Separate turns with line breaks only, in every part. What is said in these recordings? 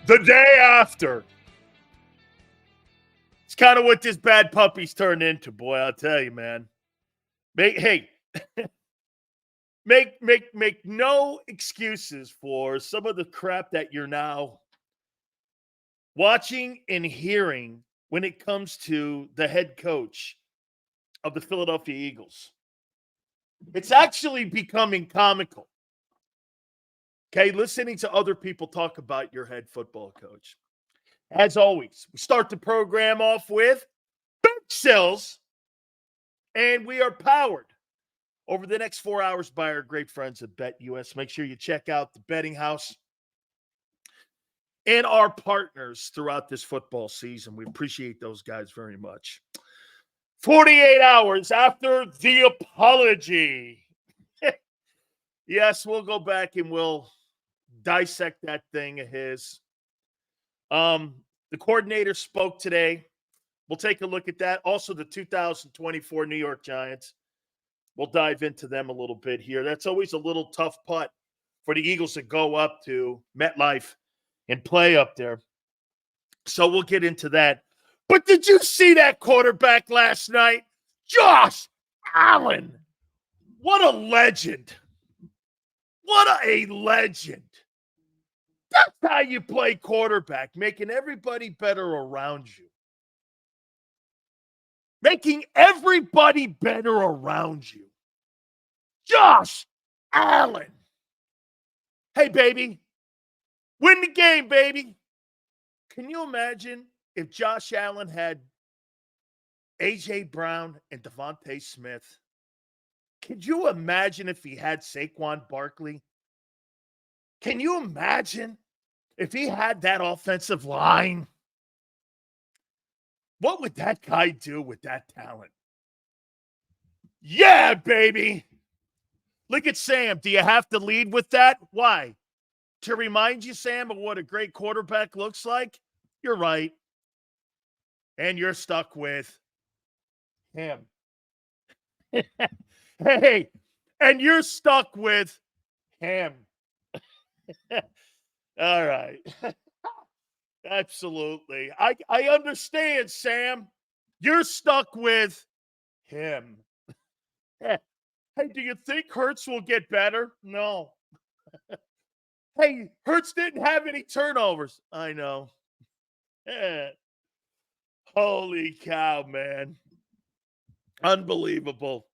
the day after. It's kind of what this bad puppy's turned into, boy. I'll tell you, man. Make no excuses for some of the crap that you're now watching and hearing when it comes to the head coach of the Philadelphia Eagles. It's actually becoming comical. Okay, listening to other people talk about your head football coach. As always, we start the program off with bench sales, and we are powered over the next 4 hours by our great friends at BetUS. Make sure you check out the betting house and our partners throughout this football season. We appreciate those guys very much. 48 hours after the apology. Yes, we'll go back and we'll dissect that thing of his. The coordinator spoke today. We'll take a look at that. Also, the 2024 New York Giants. We'll dive into them a little bit here. That's always a little tough putt for the Eagles to go up to MetLife and play up there. So we'll get into that. But did you see that quarterback last night? Josh Allen. What a legend. What a legend. That's how you play quarterback, making everybody better around you. Making everybody better around you. Josh Allen. Hey, baby. Win the game, baby. Can you imagine if Josh Allen had A.J. Brown and Devontae Smith? Could you imagine if he had Saquon Barkley? Can you imagine if he had that offensive line? What would that guy do with that talent? Yeah, baby. Look at Sam. Do you have to lead with that? Why? To remind you, Sam, of what a great quarterback looks like? You're right. And you're stuck with him. Hey, and you're stuck with him. All right. Absolutely. I understand, Sam. You're stuck with him. Hey, do you think Hurts will get better? No. Hey, Hurts didn't have any turnovers. I know. Holy cow, man. Unbelievable.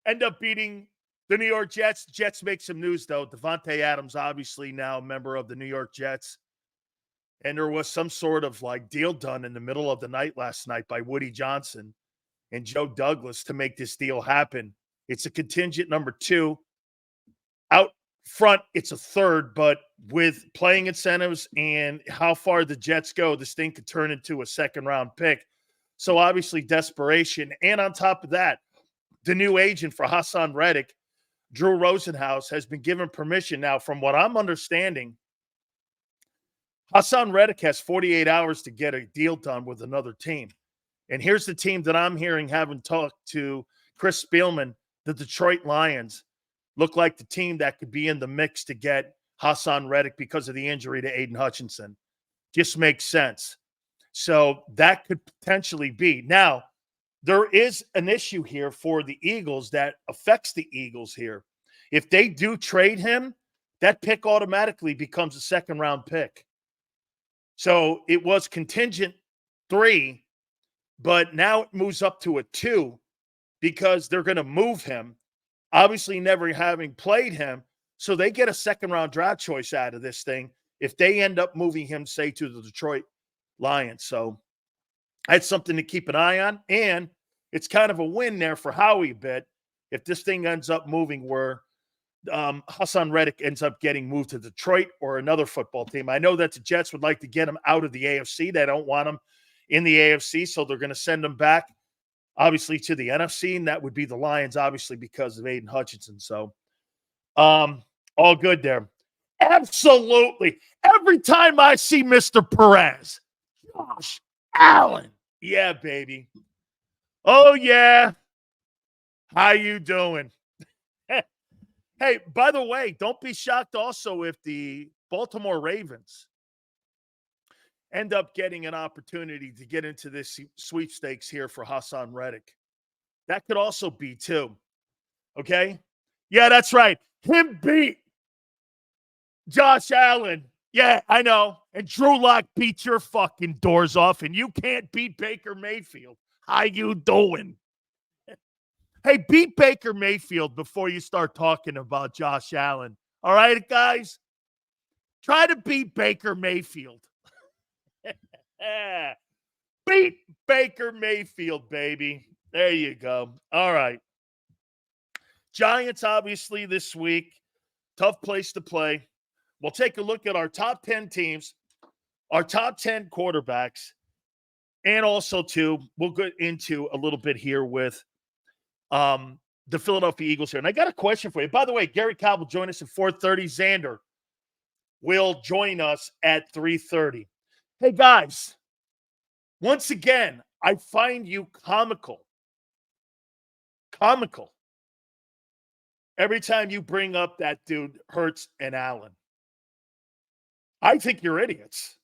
End up beating the New York Jets. Jets make some news, though. Devontae Adams, obviously now a member of the New York Jets. And there was some sort of like deal done in the middle of the night last night by Woody Johnson and Joe Douglas to make this deal happen. It's a contingent number 2. Out front, it's a third, but with playing incentives and how far the Jets go, this thing could turn into a second-round pick. So obviously desperation. And on top of that, the new agent for Hassan Reddick, Drew Rosenhaus, has been given permission. Now, from what I'm understanding, Hassan Reddick has 48 hours to get a deal done with another team. And here's the team that I'm hearing, having talked to Chris Spielman, the Detroit Lions, look like the team that could be in the mix to get Hassan Reddick because of the injury to Aiden Hutchinson. Just makes sense. So that could potentially be. Now, there is an issue here for the Eagles that affects the Eagles here. If they do trade him, that pick automatically becomes a second-round pick. So it was contingent 3, but now it moves up to a 2 because they're going to move him, obviously never having played him. So they get a second-round draft choice out of this thing if they end up moving him, say, to the Detroit Lions. So that's something to keep an eye on. And it's kind of a win there for Howie a bit if this thing ends up moving where Hassan Reddick ends up getting moved to Detroit or another football team. I know that the Jets would like to get him out of the AFC. They don't want him in the AFC, so they're going to send him back, obviously, to the NFC, and that would be the Lions, obviously, because of Aiden Hutchinson. So all good there. Absolutely. Every time I see Mr. Perez, Josh Allen. Yeah, baby. Oh, yeah. How you doing? Hey, by the way, don't be shocked also if the Baltimore Ravens end up getting an opportunity to get into this sweepstakes here for Hassan Reddick. That could also be too. Okay? Yeah, that's right. Him beat Josh Allen. Yeah, I know. And Drew Lock beat your fucking doors off, and you can't beat Baker Mayfield. How you doing? Hey, beat Baker Mayfield before you start talking about Josh Allen. All right, guys? Try to beat Baker Mayfield. Beat Baker Mayfield, baby. There you go. All right. Giants, obviously, this week. Tough place to play. We'll take a look at our top 10 teams, our top 10 quarterbacks, and also, too, we'll get into a little bit here with the Philadelphia Eagles here. And I got a question for you. By the way, Gary Cobb will join us at 4:30. Xander will join us at 3:30. Hey, guys, once again, I find you comical. Comical. Every time you bring up that dude, Hurts and Allen. I think you're idiots.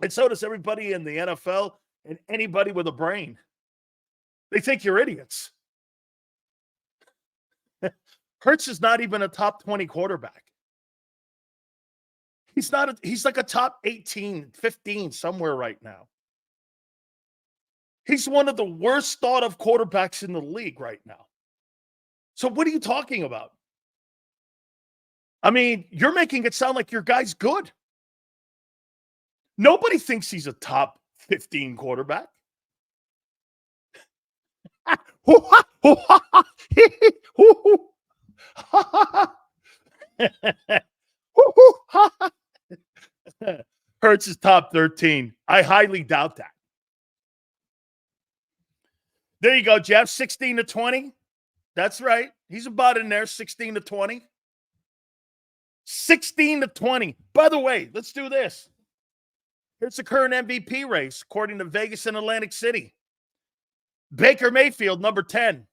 And so does everybody in the NFL and anybody with a brain. They think you're idiots. Hurts is not even a top 20 quarterback. He's like a top 18, 15 somewhere right now. He's one of the worst thought of quarterbacks in the league right now. So what are you talking about? I mean, you're making it sound like your guy's good. Nobody thinks he's a top 15 quarterback. Hurts is top 13. I highly doubt that. There you go, Jeff. 16-20. That's right. He's about in there, 16-20. 16-20. By the way, let's do this. Here's the current MVP race, according to Vegas and Atlantic City. Baker Mayfield, number 10.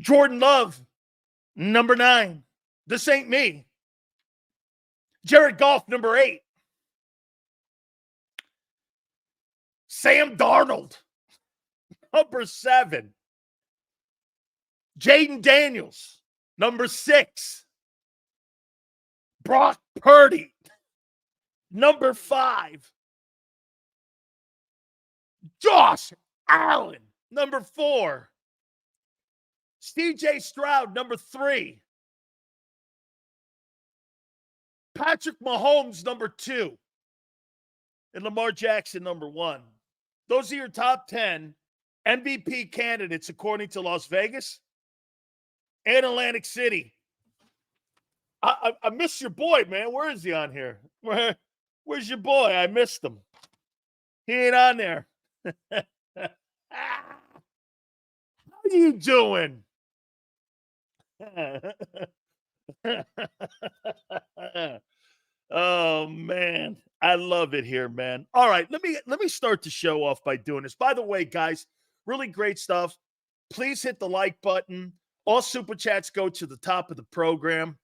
Jordan Love, number 9. This ain't me. Jared Goff, number 8. Sam Darnold, number 7. Jaden Daniels, number 6. Brock Purdy, number 5. Josh Allen, number 4. C.J. Stroud, number 3. Patrick Mahomes, number 2. And Lamar Jackson, number 1. Those are your top 10 MVP candidates according to Las Vegas and Atlantic City. I miss your boy, man. Where is he on here? Where's your boy? I missed him. He ain't on there. How you doing? Oh, man. I love it here, man. All right, let me start the show off by doing this. By the way, guys, really great stuff. Please hit the like button. All super chats go to the top of the program.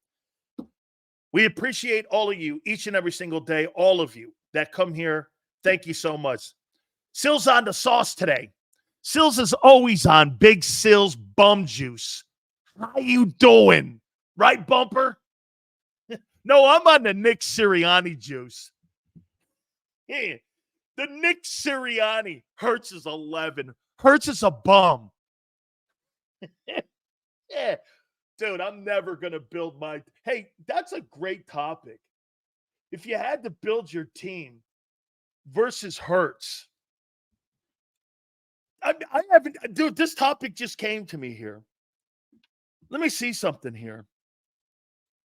We appreciate all of you each and every single day, all of you that come here. Thank you so much. Sil's on the sauce today. Sil's is always on Big Sil's bum juice. How you doing? Right, Bumper? No, I'm on the Nick Sirianni juice. Yeah, the Nick Sirianni. Hurts is 11. Hurts is a bum. Yeah. Dude, I'm never going to build my... Hey, that's a great topic. If you had to build your team versus Hurts. I haven't... Dude, this topic just came to me here. Let me see something here.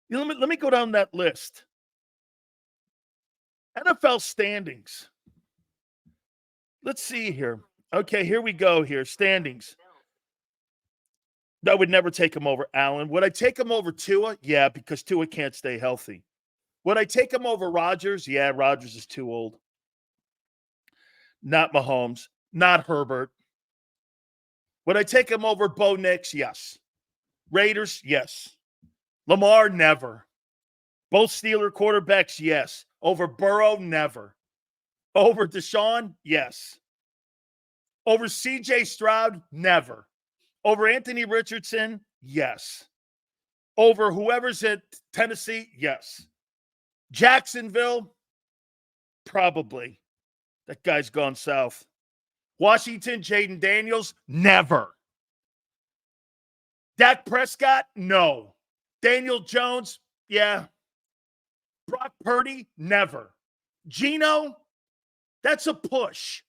Let me go down that list. NFL standings. Let's see here. Okay, here we go here. Standings. I would never take him over Allen. Would I take him over Tua? Yeah, because Tua can't stay healthy. Would I take him over Rodgers? Yeah, Rodgers is too old. Not Mahomes. Not Herbert. Would I take him over Bo Nix? Yes. Raiders? Yes. Lamar? Never. Both Steeler quarterbacks, yes. Over Burrow, never. Over Deshaun, yes. Over C.J. Stroud, never. Over Anthony Richardson, yes. Over whoever's at Tennessee, yes. Jacksonville, probably. That guy's gone south. Washington, Jaden Daniels, never. Dak Prescott, no. Daniel Jones, yeah. Brock Purdy, never. Geno, that's a push.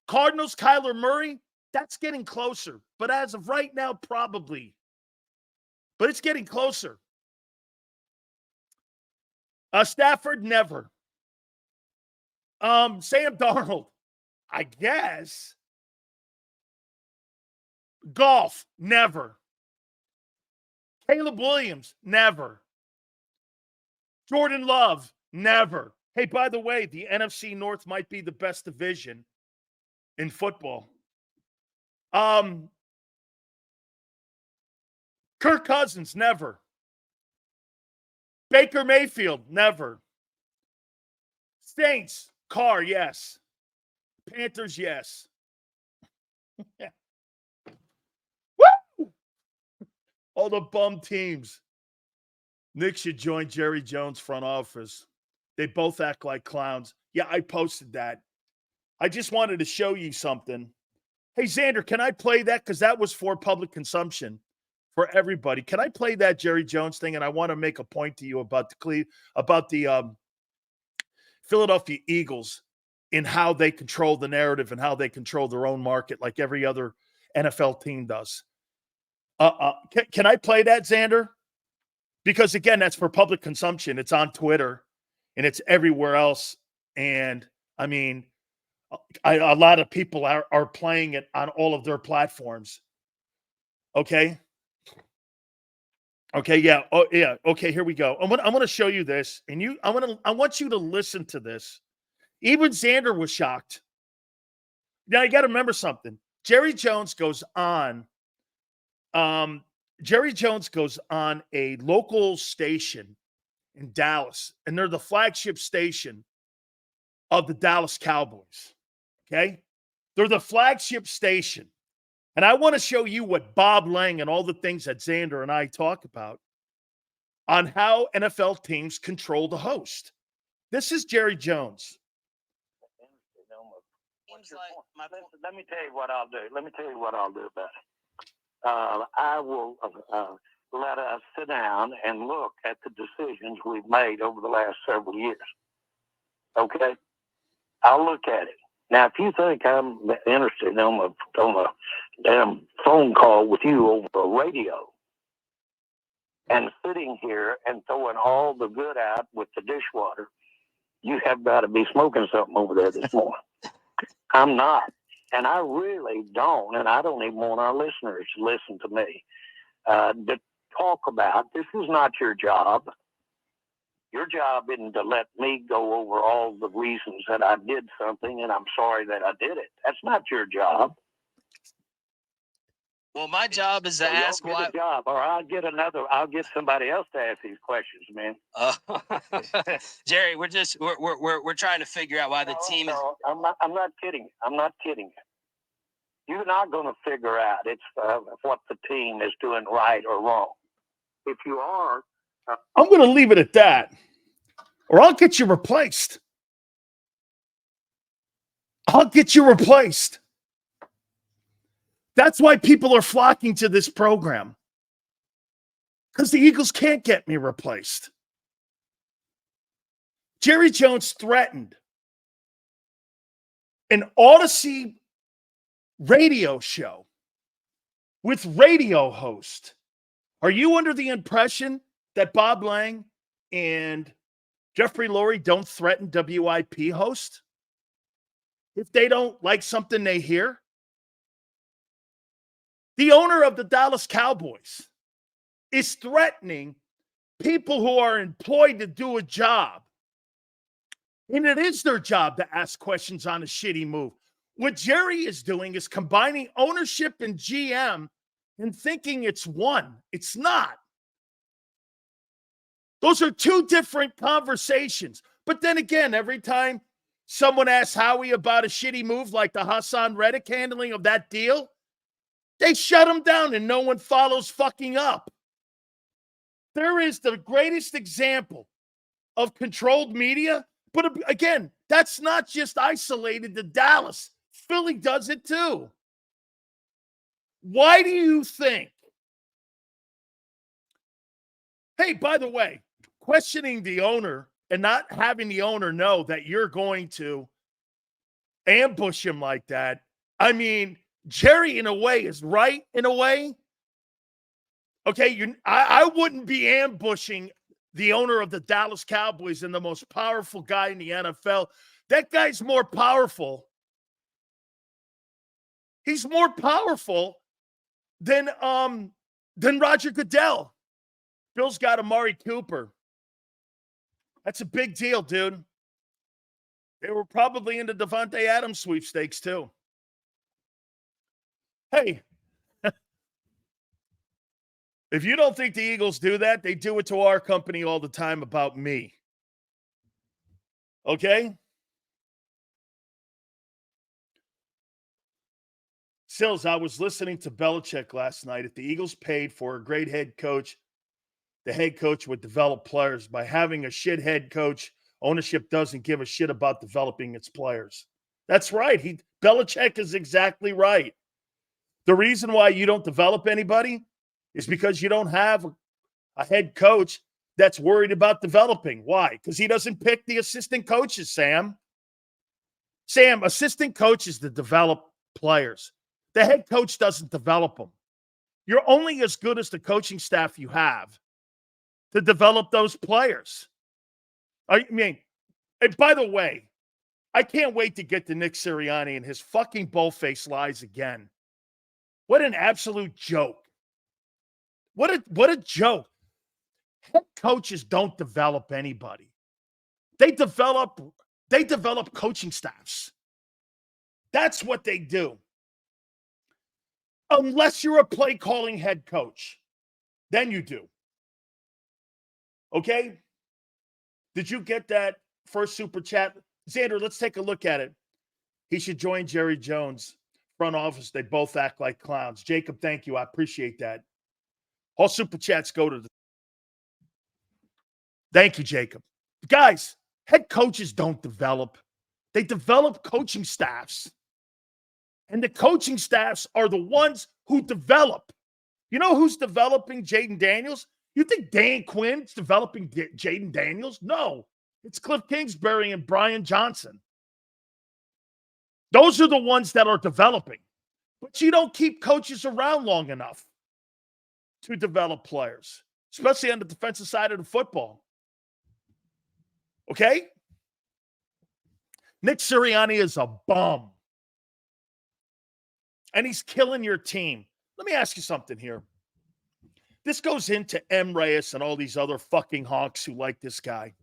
Cardinals, Kyler Murray, that's getting closer. But as of right now, probably. But it's getting closer. Stafford, never. Sam Darnold, I guess. Golf, never. Caleb Williams, never. Jordan Love, never. Hey, by the way, the NFC North might be the best division in football. Kirk Cousins, never. Baker Mayfield, never. Saints, Carr, yes. Panthers, yes. Woo! All the bum teams. Nick should join Jerry Jones' front office. They both act like clowns. Yeah, I posted that. I just wanted to show you something. Hey, Xander, can I play that? Because that was for public consumption for everybody. Can I play that Jerry Jones thing? And I want to make a point to you about the Philadelphia Eagles in how they control the narrative and how they control their own market like every other NFL team does. Can I play that, Xander? Because, again, that's for public consumption. It's on Twitter, and it's everywhere else. And, I mean, a lot of people are playing it on all of their platforms. Okay? Okay, yeah. Oh, yeah. Okay, here we go. I'm gonna show you this, and I want you to listen to this. Even Xander was shocked. Now, you got to remember something. Jerry Jones goes on a local station in Dallas, and they're the flagship station of the Dallas Cowboys, okay? They're the flagship station. And I want to show you what Bob Lang and all the things that Xander and I talk about on how NFL teams control the host. This is Jerry Jones.
Let me tell you what I'll do about it. I will let us sit down and look at the decisions we've made over the last several years. Okay? I'll look at it. Now, if you think I'm interested on a damn phone call with you over a radio and sitting here and throwing all the good out with the dishwater, you have got to be smoking something over there this morning. I'm not. And I really don't. And I don't even want our listeners to listen to me. To talk about, this is not your job. Your job isn't to let me go over all the reasons that I did something and I'm sorry that I did it. That's not your job.
Well, my job is to ask why.
Job, or I'll get somebody else to ask these questions, man.
Jerry, we're trying to figure out why the team is.
I'm not kidding. I'm not kidding you. You're not going to figure out it's what the team is doing right or wrong. If you are,
I'm going to leave it at that, or I'll get you replaced. I'll get you replaced. That's why people are flocking to this program. Because the Eagles can't get me replaced. Jerry Jones threatened an Odyssey radio show with radio host. Are you under the impression that Bob Lang and Jeffrey Lurie don't threaten WIP host if they don't like something they hear? The owner of the Dallas Cowboys is threatening people who are employed to do a job. And it is their job to ask questions on a shitty move. What Jerry is doing is combining ownership and GM and thinking it's one. It's not. Those are two different conversations. But then again, every time someone asks Howie about a shitty move like the Hassan Reddick handling of that deal, they shut him down and no one follows fucking up. There is the greatest example of controlled media. But again, that's not just isolated to Dallas. Philly does it too. Why do you think? Hey, by the way, questioning the owner and not having the owner know that you're going to ambush him like that. I mean, Jerry, in a way, is right in a way. Okay, I wouldn't be ambushing the owner of the Dallas Cowboys and the most powerful guy in the NFL. That guy's more powerful. He's more powerful than Roger Goodell. Bill's got Amari Cooper. That's a big deal, dude. They were probably in the Devontae Adams sweepstakes, too. Hey, if you don't think the Eagles do that, they do it to our company all the time about me. Okay? Sills, I was listening to Belichick last night. If the Eagles paid for a great head coach, the head coach would develop players. By having a shit head coach, ownership doesn't give a shit about developing its players. That's right. Belichick is exactly right. The reason why you don't develop anybody is because you don't have a head coach that's worried about developing. Why? Because he doesn't pick the assistant coaches, Sam. Sam, assistant coaches to develop players. The head coach doesn't develop them. You're only as good as the coaching staff you have to develop those players. I mean, and by the way, I can't wait to get to Nick Sirianni and his fucking bullface lies again. What an absolute joke. What a joke. Head coaches don't develop anybody. They develop coaching staffs. That's what they do. Unless you're a play calling head coach, then you do. Okay? Did you get that first super chat? Xander, let's take a look at it. He should join Jerry Jones' front office. They both act like clowns. Jacob, thank you. I appreciate that. All super chats go to the. Thank you, Jacob. Guys, head coaches don't develop. They develop coaching staffs. And the coaching staffs are the ones who develop. You know who's developing Jaden Daniels? You think Dan Quinn's developing Jaden Daniels? No. It's Cliff Kingsbury and Brian Johnson. Those are the ones that are developing. But you don't keep coaches around long enough to develop players, especially on the defensive side of the football. Okay? Nick Sirianni is a bum. And he's killing your team. Let me ask you something here. This goes into M. Reyes and all these other fucking honks who like this guy.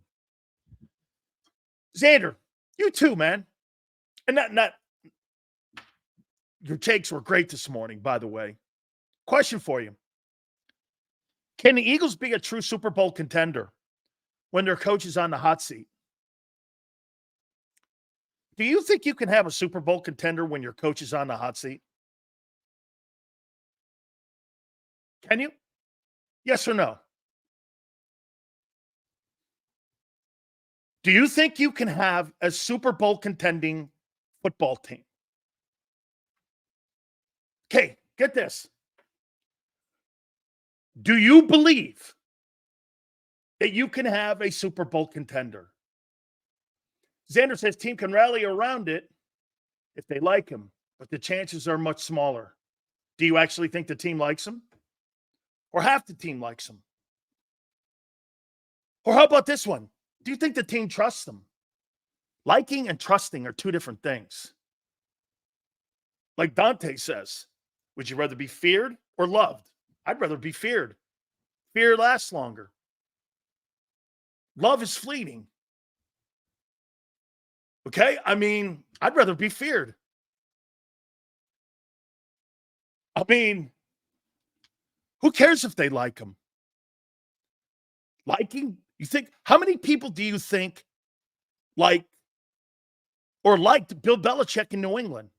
Xander, you too, man. And not your takes were great this morning, by the way. Question for you. Can the Eagles be a true Super Bowl contender when their coach is on the hot seat? Do you think you can have a Super Bowl contender when your coach is on the hot seat? Can you? Yes or no? Do you think you can have a Super Bowl contending football team? Okay, get this. Do you believe that you can have a Super Bowl contender? Xander says team can rally around it if they like him, but the chances are much smaller. Do you actually think the team likes him? Or half the team likes him? Or how about this one? Do you think the team trusts him? Liking and trusting are two different things. Like Dante says, would you rather be feared or loved? I'd rather be feared. Fear lasts longer. Love is fleeting. Okay? I mean, I'd rather be feared. I mean, who cares if they like him? Liking? You think, how many people do you think like or liked Bill Belichick in New England?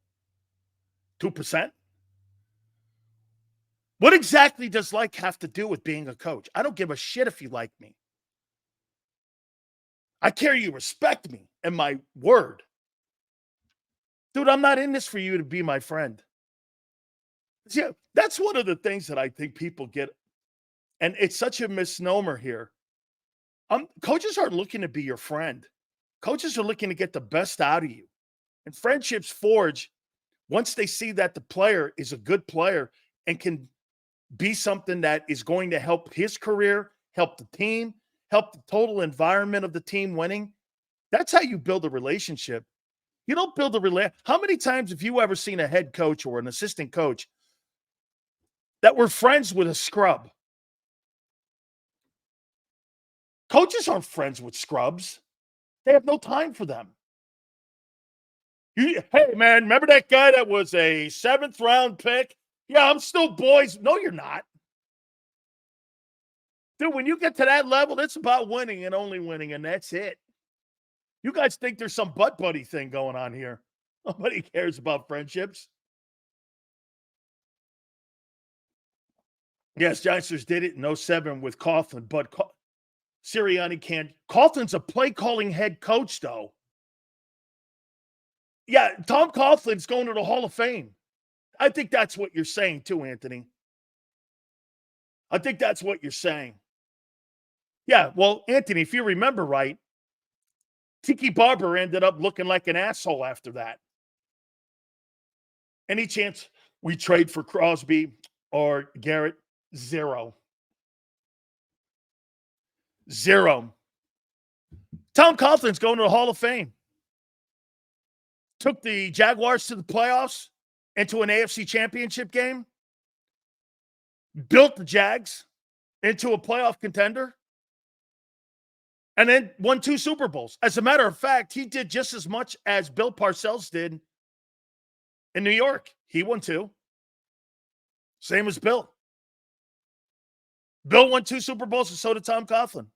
2%? What exactly does like have to do with being a coach? I don't give a shit if you like me. I care you respect me and my word. Dude, I'm not in this for you to be my friend. Yeah, that's one of the things that I think people get, and it's such a misnomer here. Coaches aren't looking to be your friend. Coaches are looking to get the best out of you. And friendships forge once they see that the player is a good player and can be something that is going to help his career, help the team, help the total environment of the team winning. That's how you build a relationship. You don't build a relationship. How many times have you ever seen a head coach or an assistant coach that were friends with a scrub? Coaches aren't friends with scrubs. They have no time for them. Hey, man, remember that guy that was a 7th round pick? Yeah, I'm still boys. No, you're not. Dude, when you get to that level, it's about winning and only winning, and that's it. You guys think there's some butt buddy thing going on here. Nobody cares about friendships. Yes, Giants did it in 07 with Coughlin, but Sirianni can't. Coughlin's a play-calling head coach, though. Yeah, Tom Coughlin's going to the Hall of Fame. I think that's what you're saying, too, Anthony. I think that's what you're saying. Yeah, well, Anthony, if you remember right, Tiki Barber ended up looking like an asshole after that. Any chance we trade for Crosby or Garrett? Zero. Tom Coughlin's going to the Hall of Fame. Took the Jaguars to the playoffs, into an AFC championship game. Built the Jags into a playoff contender. And then won 2 Super Bowls. As a matter of fact, he did just as much as Bill Parcells did in New York. He won 2. Same as Bill. Bill won 2 Super Bowls, and so did Tom Coughlin.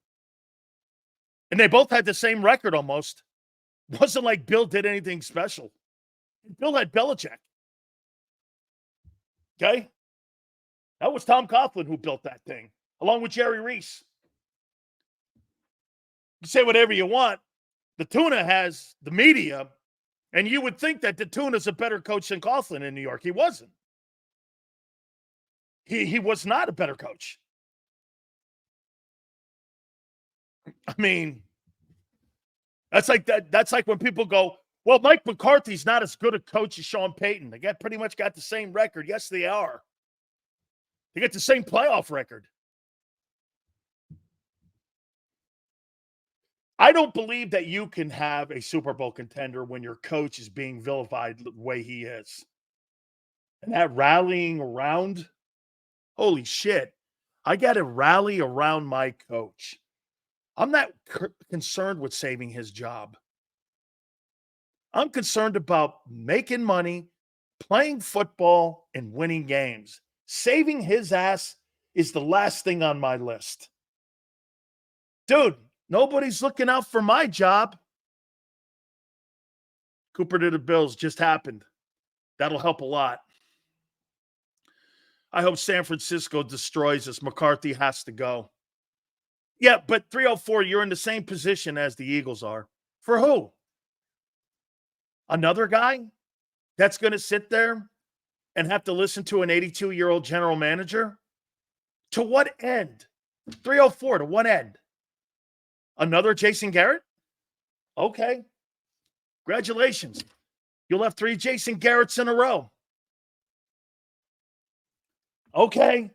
And they both had the same record almost. It wasn't like Bill did anything special. Bill had Belichick. Okay? That was Tom Coughlin who built that thing, along with Jerry Reese. You say whatever you want. The Tuna has the media, and you would think that the Tuna's a better coach than Coughlin in New York. He wasn't. He was not a better coach. I mean, that's like that. That's like when people go, well, Mike McCarthy's not as good a coach as Sean Payton. They pretty much got the same record. Yes, they are. They get the same playoff record. I don't believe that you can have a Super Bowl contender when your coach is being vilified the way he is. And that rallying around, holy shit. I got to rally around my coach. I'm not concerned with saving his job. I'm concerned about making money, playing football, and winning games. Saving his ass is the last thing on my list. Dude, nobody's looking out for my job. Cooper to the Bills just happened. That'll help a lot. I hope San Francisco destroys us. McCarthy has to go. Yeah, but 304, you're in the same position as the Eagles are. For who? Another guy that's going to sit there and have to listen to an 82-year-old general manager? To what end? 304, to what end? Another Jason Garrett? Okay. Congratulations. You'll have 3 Jason Garretts in a row. Okay.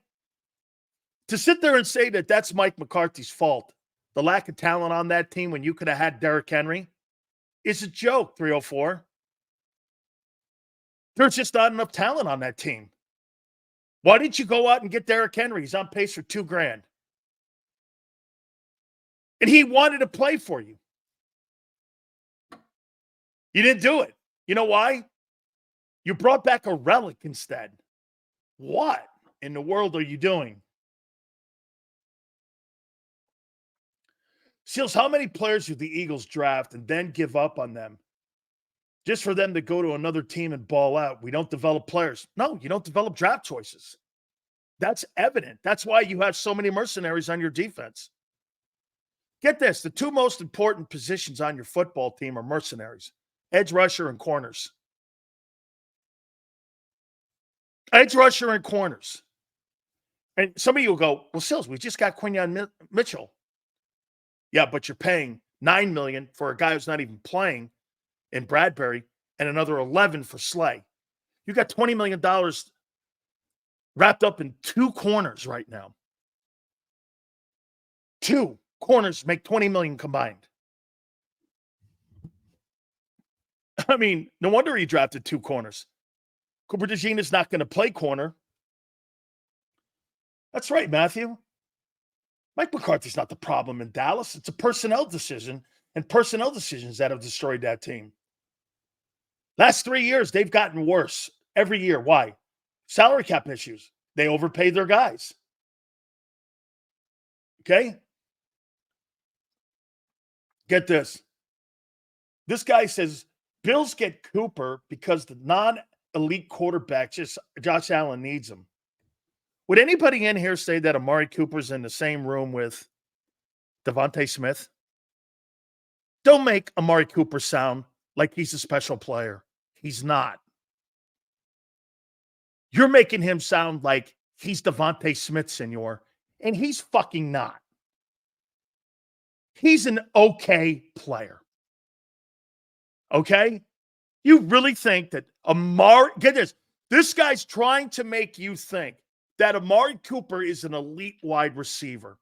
To sit there and say that that's Mike McCarthy's fault, the lack of talent on that team when you could have had Derrick Henry, is a joke, 304. There's just not enough talent on that team. Why didn't you go out and get Derrick Henry? He's on pace for $2,000. And he wanted to play for you. You didn't do it. You know why? You brought back a relic instead. What in the world are you doing? Seals, how many players do the Eagles draft and then give up on them just for them to go to another team and ball out? We don't develop players. No, you don't develop draft choices. That's evident. That's why you have so many mercenaries on your defense. Get this. The two most important positions on your football team are mercenaries, edge rusher and corners. Edge rusher and corners. And some of you will go, well, Sills, we just got Quinyon Mitchell. Yeah, but you're paying $9 million for a guy who's not even playing in Bradbury and another $11 million for Slay. You got $20 million wrapped up in two corners right now. Two corners make $20 million combined. I mean, no wonder he drafted two corners. Cooper DeJean is not going to play corner. That's right, Matthew. Mike McCarthy's not the problem in Dallas. It's a personnel decision and personnel decisions that have destroyed that team. Last 3 years, they've gotten worse every year. Why? Salary cap issues. They overpaid their guys. Okay? Get this. This guy says Bills get Cooper because the non-elite quarterback, Josh Allen, needs him. Would anybody in here say that Amari Cooper's in the same room with Devontae Smith? Don't make Amari Cooper sound like he's a special player. He's not. You're making him sound like he's Devontae Smith, senor, and he's fucking not. He's an okay player. Okay? You really think that get this, this guy's trying to make you think that Amari Cooper is an elite wide receiver.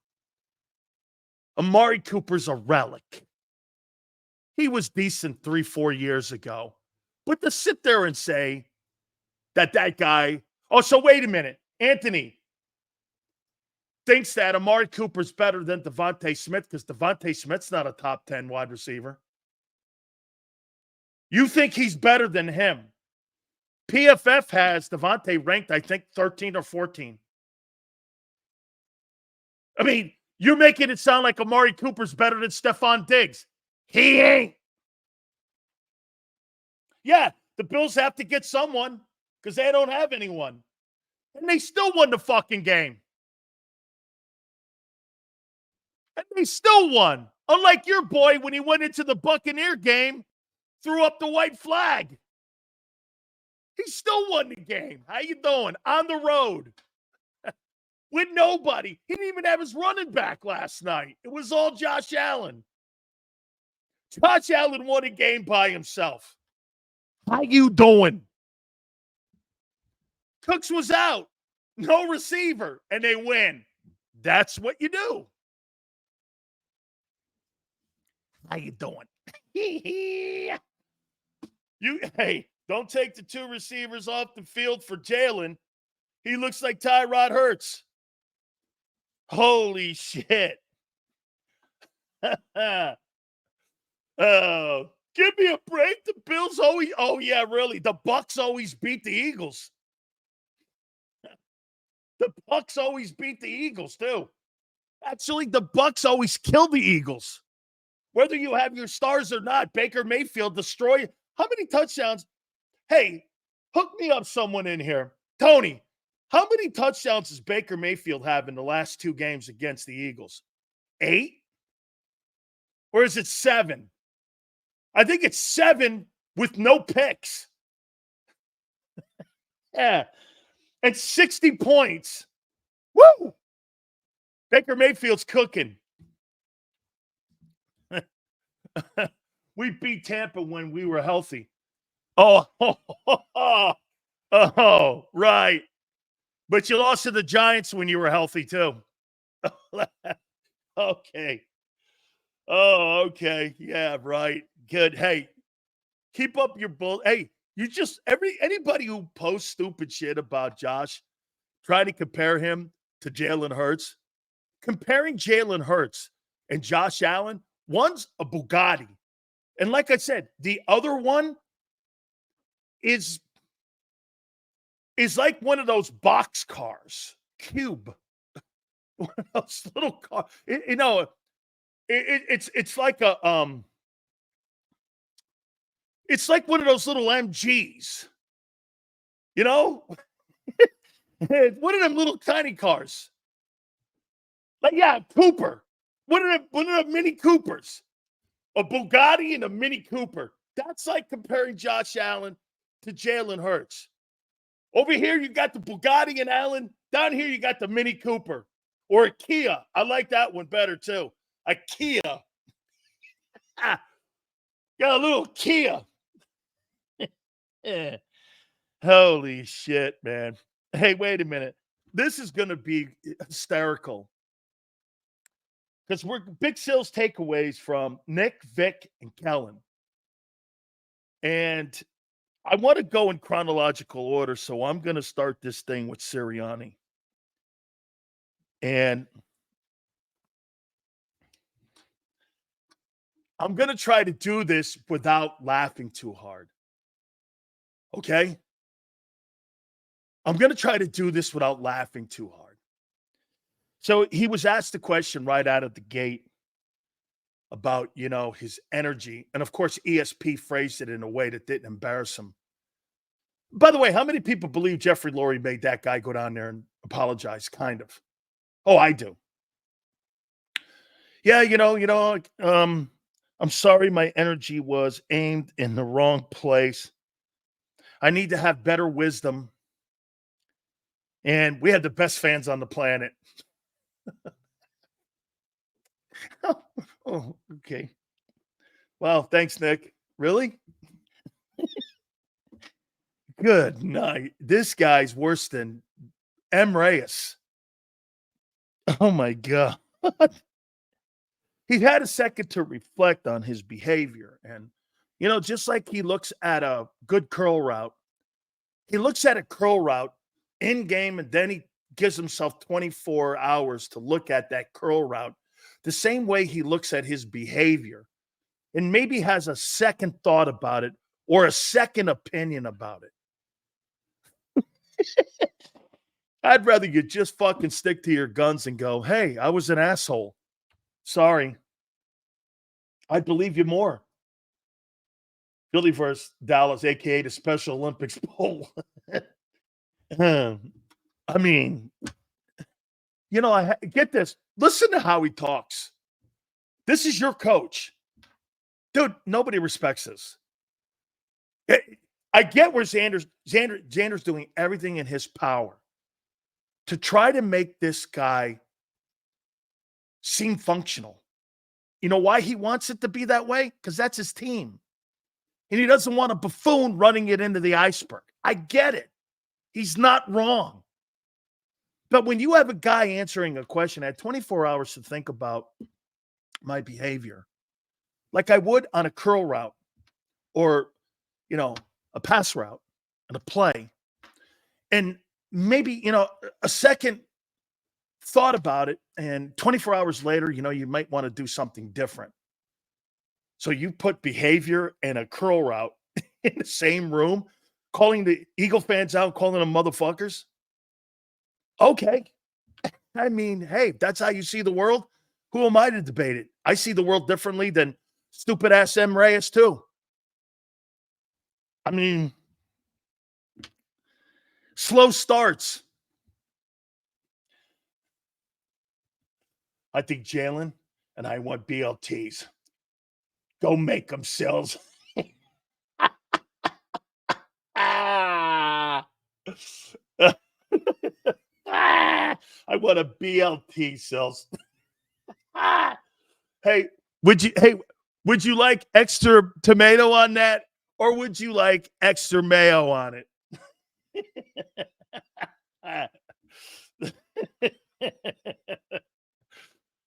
Amari Cooper's a relic. He was decent 3-4 years ago. But to sit there and say that guy, oh, so wait a minute. Anthony thinks that Amari Cooper's better than Devontae Smith because Devontae Smith's not a top 10 wide receiver. You think he's better than him. PFF has Devontae ranked, I think, 13 or 14. I mean, you're making it sound like Amari Cooper's better than Stephon Diggs. He ain't. Yeah, the Bills have to get someone because they don't have anyone. And they still won the fucking game. And they still won. Unlike your boy when he went into the Buccaneer game, threw up the white flag. He still won the game. How you doing? On the road. With nobody. He didn't even have his running back last night. It was all Josh Allen. Josh Allen won a game by himself. How you doing? Cooks was out. No receiver. And they win. That's what you do. How you doing? Hey, don't take the two receivers off the field for Jalen. He looks like Tyrod Hurts. Holy shit. Oh, give me a break. The Bills always, oh yeah, really. The Bucks always beat the Eagles. The Bucks always beat the Eagles too. Actually, the Bucks always kill the Eagles. Whether you have your stars or not, Baker Mayfield destroy. How many touchdowns? Hey, hook me up someone in here. Tony, how many touchdowns does Baker Mayfield have in the last 2 games against the Eagles? 8? Or is it 7? I think it's 7 with no picks. Yeah. And 60 points. Woo! Baker Mayfield's cooking. We beat Tampa when we were healthy. Oh, right. But you lost to the Giants when you were healthy, too. Okay. Oh, okay. Yeah, right. Good. Hey, keep up your bull. Hey, you just anybody who posts stupid shit about Josh, trying to compare him to Jalen Hurts, comparing Jalen Hurts and Josh Allen, one's a Bugatti. And like I said, the other one is like one of those box cars, Cube. One of those little cars. it's like it's like one of those little MGs, you know, one of them little tiny cars. Like, yeah, Cooper, one of the Mini Coopers, a Bugatti and a Mini Cooper. That's like comparing Josh Allen to Jalen Hurts. Over here, you got the Bugatti and Allen. Down here, you got the Mini Cooper or a Kia. I like that one better, too. A Kia. Got a little Kia. Yeah. Holy shit, man. Hey, wait a minute. This is going to be hysterical. Because we're Big Sales takeaways from Nick, Vic, and Kellen. And I want to go in chronological order, so I'm going to start this thing with Sirianni. And I'm going to try to do this without laughing too hard. Okay? I'm going to try to do this without laughing too hard. So he was asked a question right out of the gate about, his energy. And of course, ESP phrased it in a way that didn't embarrass him. By the way, how many people believe Jeffrey Lurie made that guy go down there and apologize? Kind of. Oh, I do. Yeah, I'm sorry my energy was aimed in the wrong place. I need to have better wisdom. And we have the best fans on the planet. Oh, okay. Wow, thanks, Nick. Really? Good night. This guy's worse than M. Reyes. Oh, my God. He had a second to reflect on his behavior. And, just like he looks at a good curl route, he looks at a curl route in game, and then he gives himself 24 hours to look at that curl route the same way he looks at his behavior and maybe has a second thought about it or a second opinion about it. I'd rather you just fucking stick to your guns and go, hey, I was an asshole. Sorry. I'd believe you more. Philly versus Dallas, a.k.a. the Special Olympics Bowl. I mean, I get this. Listen to how he talks. This is your coach. Dude, nobody respects this. I get where Xander's doing everything in his power to try to make this guy seem functional. You know why he wants it to be that way? Because that's his team. And he doesn't want a buffoon running it into the iceberg. I get it. He's not wrong. But when you have a guy answering a question, I had 24 hours to think about my behavior, like I would on a curl route or, a pass route and a play. And maybe, a second thought about it. And 24 hours later, you might want to do something different. So you put behavior and a curl route in the same room, calling the Eagle fans out, calling them motherfuckers. Okay. I mean, hey, that's how you see the world. Who am I to debate it? I see the world differently than stupid ass M. Reyes too. I mean, slow starts. I think Jalen and I want BLTs. Go make them sales. I want a BLT sales. Hey, would you like extra tomato on that, or would you like extra mayo on it?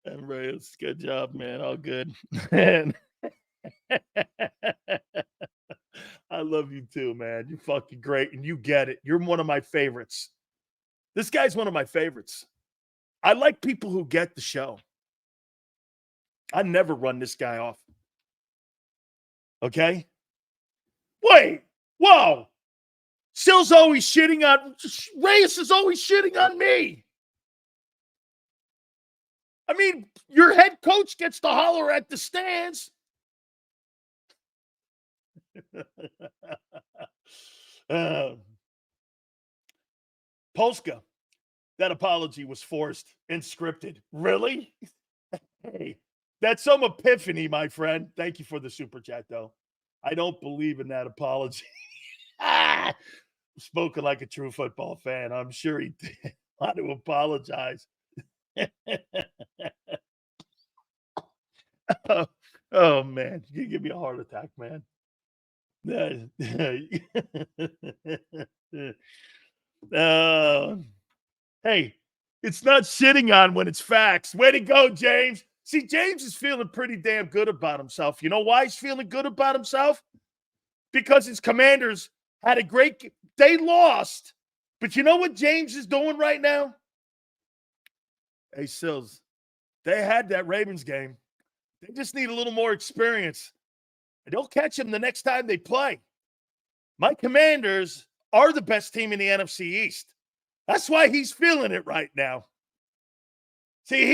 And Reyes, good job, man. All good. Man. I love you too, man. You're fucking great, and you get it. You're one of my favorites. This guy's one of my favorites. I like people who get the show. I never run this guy off. Okay? Wait. Whoa. Sil's always shitting on Reyes is always shitting on me. I mean, your head coach gets to holler at the stands. Polska, that apology was forced and scripted. Really? Hey, that's some epiphany, my friend. Thank you for the super chat, though. I don't believe in that apology. Spoken like a true football fan. I'm sure he did want to apologize. oh, man. You give me a heart attack, man. Hey, it's not shitting on when it's facts. Way to go, James. See, James is feeling pretty damn good about himself. You know why he's feeling good about himself? Because his Commanders had a great – they lost. But you know what James is doing right now? Hey, Sills, they had that Ravens game. They just need a little more experience. And they'll catch them the next time they play. My Commanders are the best team in the NFC East. That's why he's feeling it right now. See,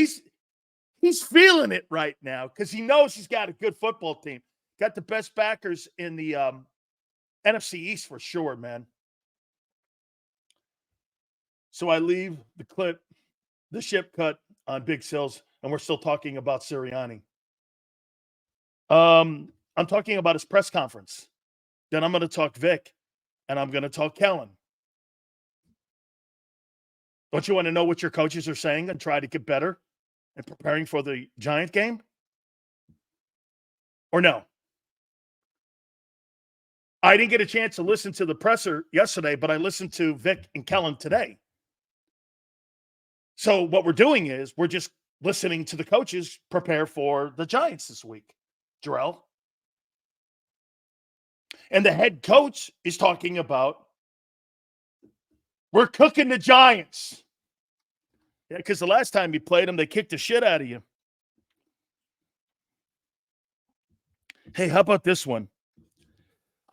he's feeling it right now because he knows he's got a good football team. Got the best backers in the NFC East for sure, man. So I leave the ship cut on Big Sills, and we're still talking about Sirianni. I'm talking about his press conference. Then I'm going to talk Vic, and I'm going to talk Kellen. Don't you want to know what your coaches are saying and try to get better and preparing for the Giant game? Or no? I didn't get a chance to listen to the presser yesterday, but I listened to Vic and Kellen today. So what we're doing is we're just listening to the coaches prepare for the Giants this week, Jarrell. And the head coach is talking about we're cooking the Giants. Yeah, because the last time you played them, they kicked the shit out of you. Hey, how about this one?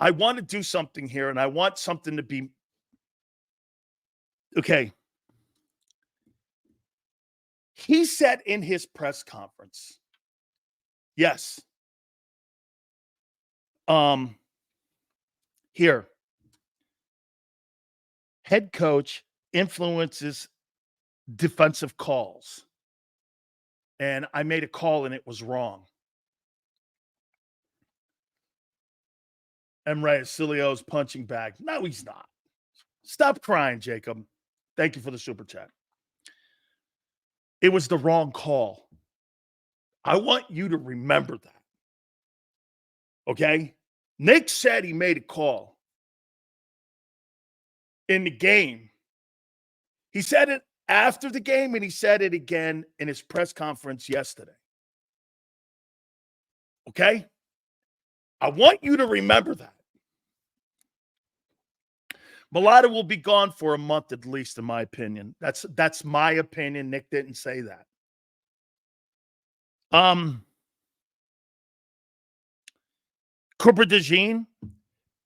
I want to do something here, and I want something to be okay. He said in his press conference, yes. Here. Head coach influences defensive calls. And I made a call and it was wrong. Emre Sileo's punching bag. No, he's not. Stop crying, Jacob. Thank you for the super chat. It was the wrong call. I want you to remember that. Okay? Nick said he made a call in the game. He said it after the game, and he said it again in his press conference yesterday. Okay? I want you to remember that. Mulata will be gone for a month at least, in my opinion. That's my opinion. Nick didn't say that. Cooper DeJean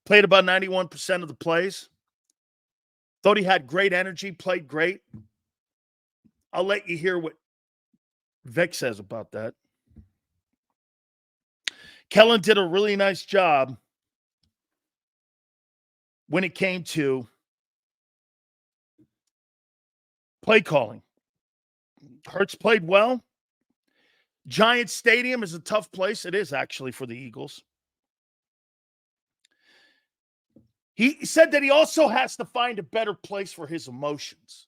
played about 91% of the plays. Thought he had great energy, played great. I'll let you hear what Vic says about that. Kellen did a really nice job when it came to play calling. Hurts played well. Giants Stadium is a tough place. It is actually for the Eagles. He said that he also has to find a better place for his emotions.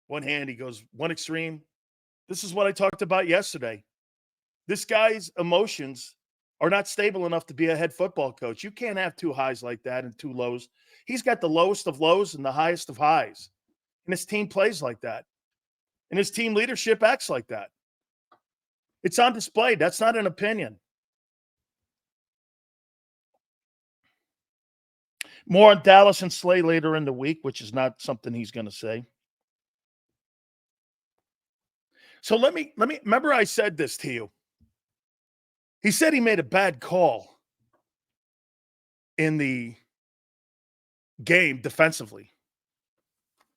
One hand, he goes, one extreme. This is what I talked about yesterday. This guy's emotions are not stable enough to be a head football coach. You can't have two highs like that and two lows. He's got the lowest of lows and the highest of highs. And his team plays like that. And his team leadership acts like that. It's on display. That's not an opinion. More on Dallas and Slay later in the week, which is not something he's going to say. So let me remember I said this to you. He said he made a bad call in the game defensively.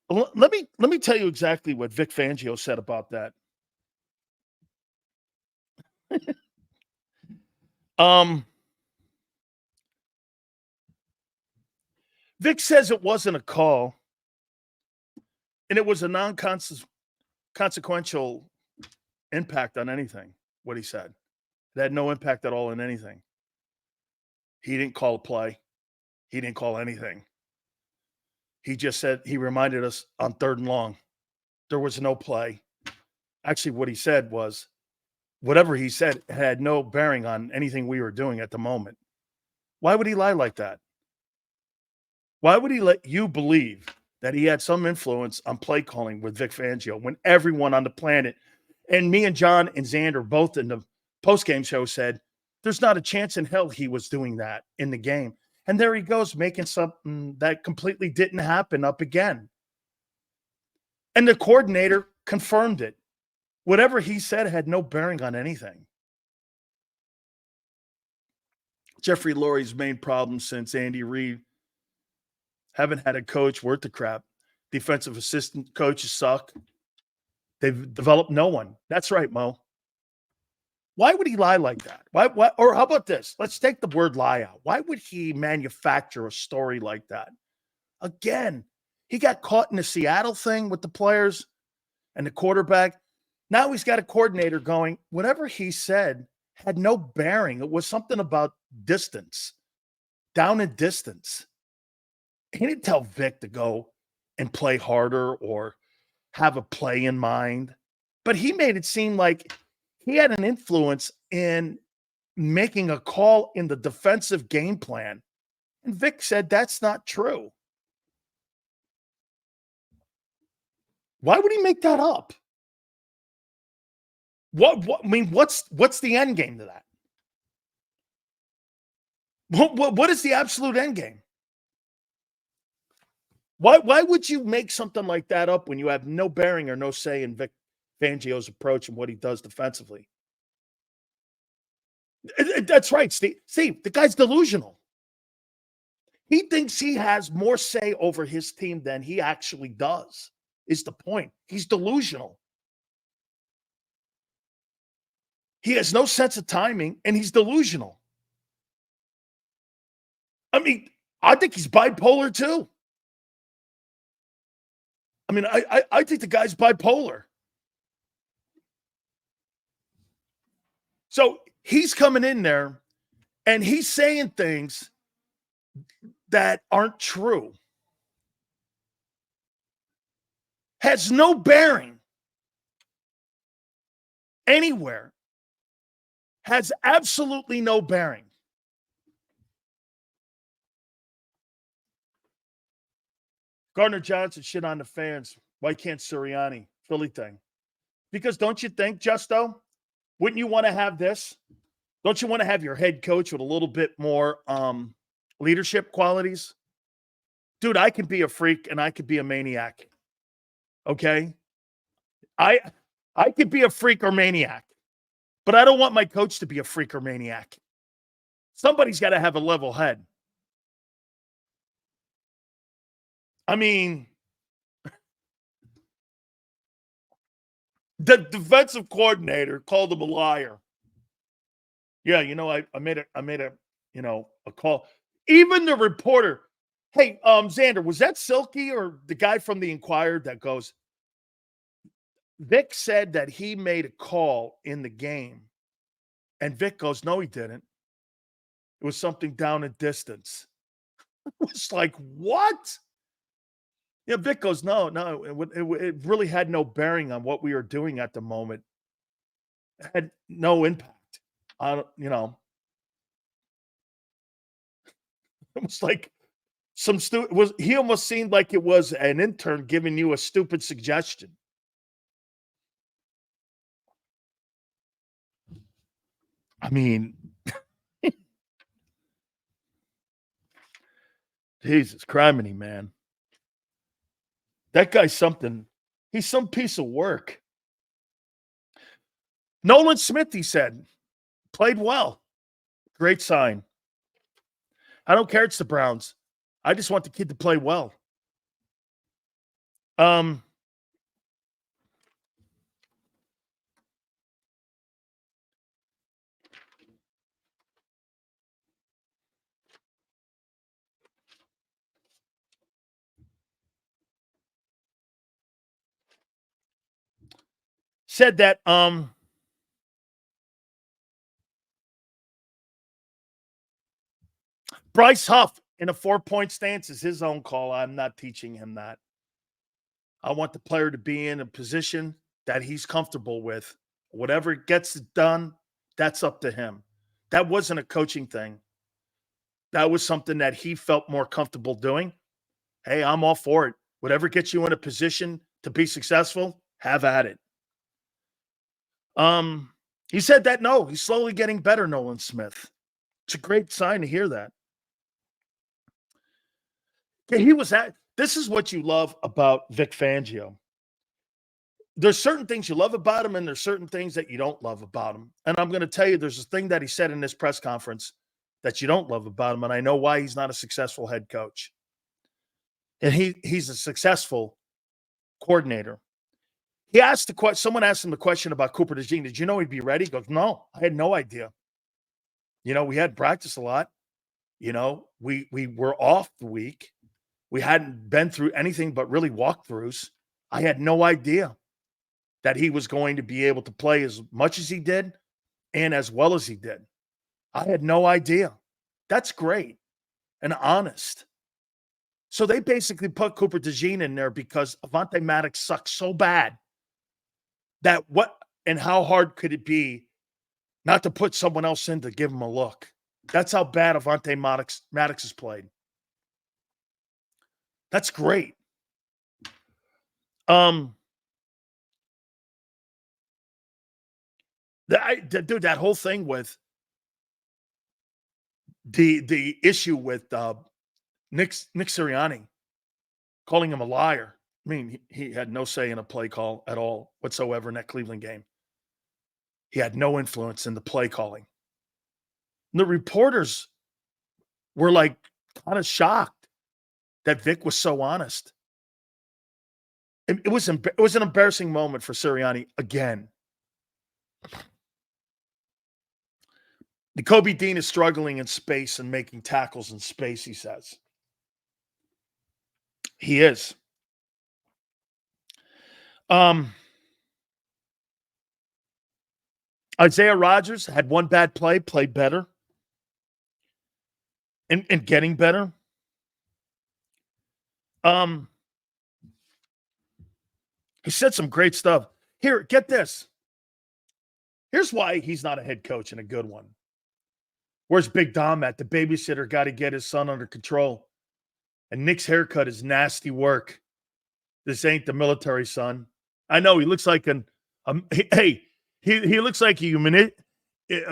Let me tell you exactly what Vic Fangio said about that. Vic says it wasn't a call, and it was a non-consequential impact on anything, what he said. It had no impact at all on anything. He didn't call a play. He didn't call anything. He just said, he reminded us on 3rd and long, there was no play. Actually, what he said was, whatever he said had no bearing on anything we were doing at the moment. Why would he lie like that? Why would he let you believe that he had some influence on play calling with Vic Fangio when everyone on the planet, and me and John and Xander both in the postgame show said, there's not a chance in hell he was doing that in the game. And there he goes, making something that completely didn't happen up again. And the coordinator confirmed it. Whatever he said had no bearing on anything. Jeffrey Lurie's main problem since Andy Reid, haven't had a coach worth the crap. Defensive assistant coaches suck. They've developed no one. That's right, Mo. Why would he lie like that? Why? Or how about this? Let's take the word lie out. Why would he manufacture a story like that? Again, he got caught in the Seattle thing with the players and the quarterback. Now he's got a coordinator going, whatever he said had no bearing. It was something about distance, down in distance. He didn't tell Vic to go and play harder or have a play in mind, but he made it seem like he had an influence in making a call in the defensive game plan. And Vic said that's not true. Why would he make that up? I mean, what's the end game to that? What is the absolute end game? Why would you make something like that up when you have no bearing or no say in Vic Fangio's approach and what he does defensively? That's right, Steve. Steve, the guy's delusional. He thinks he has more say over his team than he actually does, is the point. He's delusional. He has no sense of timing, and he's delusional. I mean, I think he's bipolar too. I mean, I think the guy's bipolar. So he's coming in there, and he's saying things that aren't true. Has no bearing anywhere. Has absolutely no bearing. Gardner Johnson shit on the fans. Why can't Sirianni? Philly thing. Because don't you think, Justo, wouldn't you want to have this? Don't you want to have your head coach with a little bit more leadership qualities? Dude, I can be a freak and I could be a maniac. Okay? I could be a freak or maniac. But I don't want my coach to be a freak or maniac. Somebody's got to have a level head. I mean, the defensive coordinator called him a liar. Yeah, I made a a call. Even the reporter, hey, Xander, was that Silky or the guy from the Inquirer that goes, Vic said that he made a call in the game. And Vic goes, no, he didn't. It was something down in distance. It's like, what? Yeah, Vic goes, no, it really had no bearing on what we were doing at the moment. It had no impact on, it was like he almost seemed like it was an intern giving you a stupid suggestion. I mean, Jesus criminy, man. That guy's something. He's some piece of work. Nolan Smith, he said, played well. Great sign. I don't care it's the Browns. I just want the kid to play well. said that Bryce Huff in a 4-point stance is his own call. I'm not teaching him that. I want the player to be in a position that he's comfortable with. Whatever gets it done, that's up to him. That wasn't a coaching thing. That was something that he felt more comfortable doing. Hey, I'm all for it. Whatever gets you in a position to be successful, have at it. He said that no, he's slowly getting better, Nolan Smith. It's a great sign to hear that. Yeah, he was at. This is what you love about Vic Fangio. There's certain things you love about him, and there's certain things that you don't love about him. And I'm going to tell you, there's a thing that he said in this press conference that you don't love about him, and I know why he's not a successful head coach. And he's a successful coordinator. He asked the question. Someone asked him the question about Cooper DeJean. Did you know he'd be ready? He goes, no, I had no idea. We had practice a lot. We were off the week. We hadn't been through anything but really walkthroughs. I had no idea that he was going to be able to play as much as he did and as well as he did. I had no idea. That's great and honest. So they basically put Cooper DeJean in there because Avonte Maddox sucks so bad that how hard could it be not to put someone else in to give him a look? That's how bad Avonte Maddox has played. That's great. Dude, that whole thing with the issue with Nick Sirianni calling him a liar. I mean, he had no say in a play call at all whatsoever in that Cleveland game. He had no influence in the play calling. And the reporters were like kind of shocked that Vic was so honest. It was an embarrassing moment for Sirianni again. Kobe Dean is struggling in space and making tackles in space, he says. He is. Isaiah Rodgers had one bad play, played better. And getting better. He said some great stuff. Here, get this. Here's why he's not a head coach and a good one. Where's Big Dom at? The babysitter got to get his son under control. And Nick's haircut is nasty work. This ain't the military, son. I know he looks like he looks like a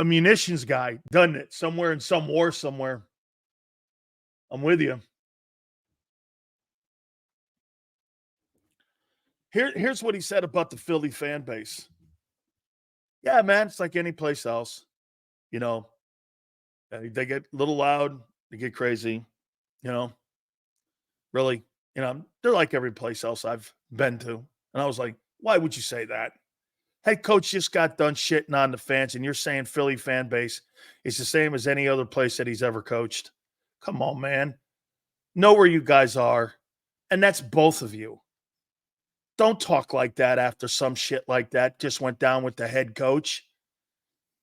munitions guy, doesn't it? Somewhere in some war somewhere. I'm with you. Here's what he said about the Philly fan base. Yeah, man, it's like any place else. They get a little loud. They get crazy. Really, they're like every place else I've been to. And I was like, why would you say that? Head coach just got done shitting on the fans, and you're saying Philly fan base is the same as any other place that he's ever coached. Come on, man. Know where you guys are. And that's both of you. Don't talk like that after some shit like that just went down with the head coach.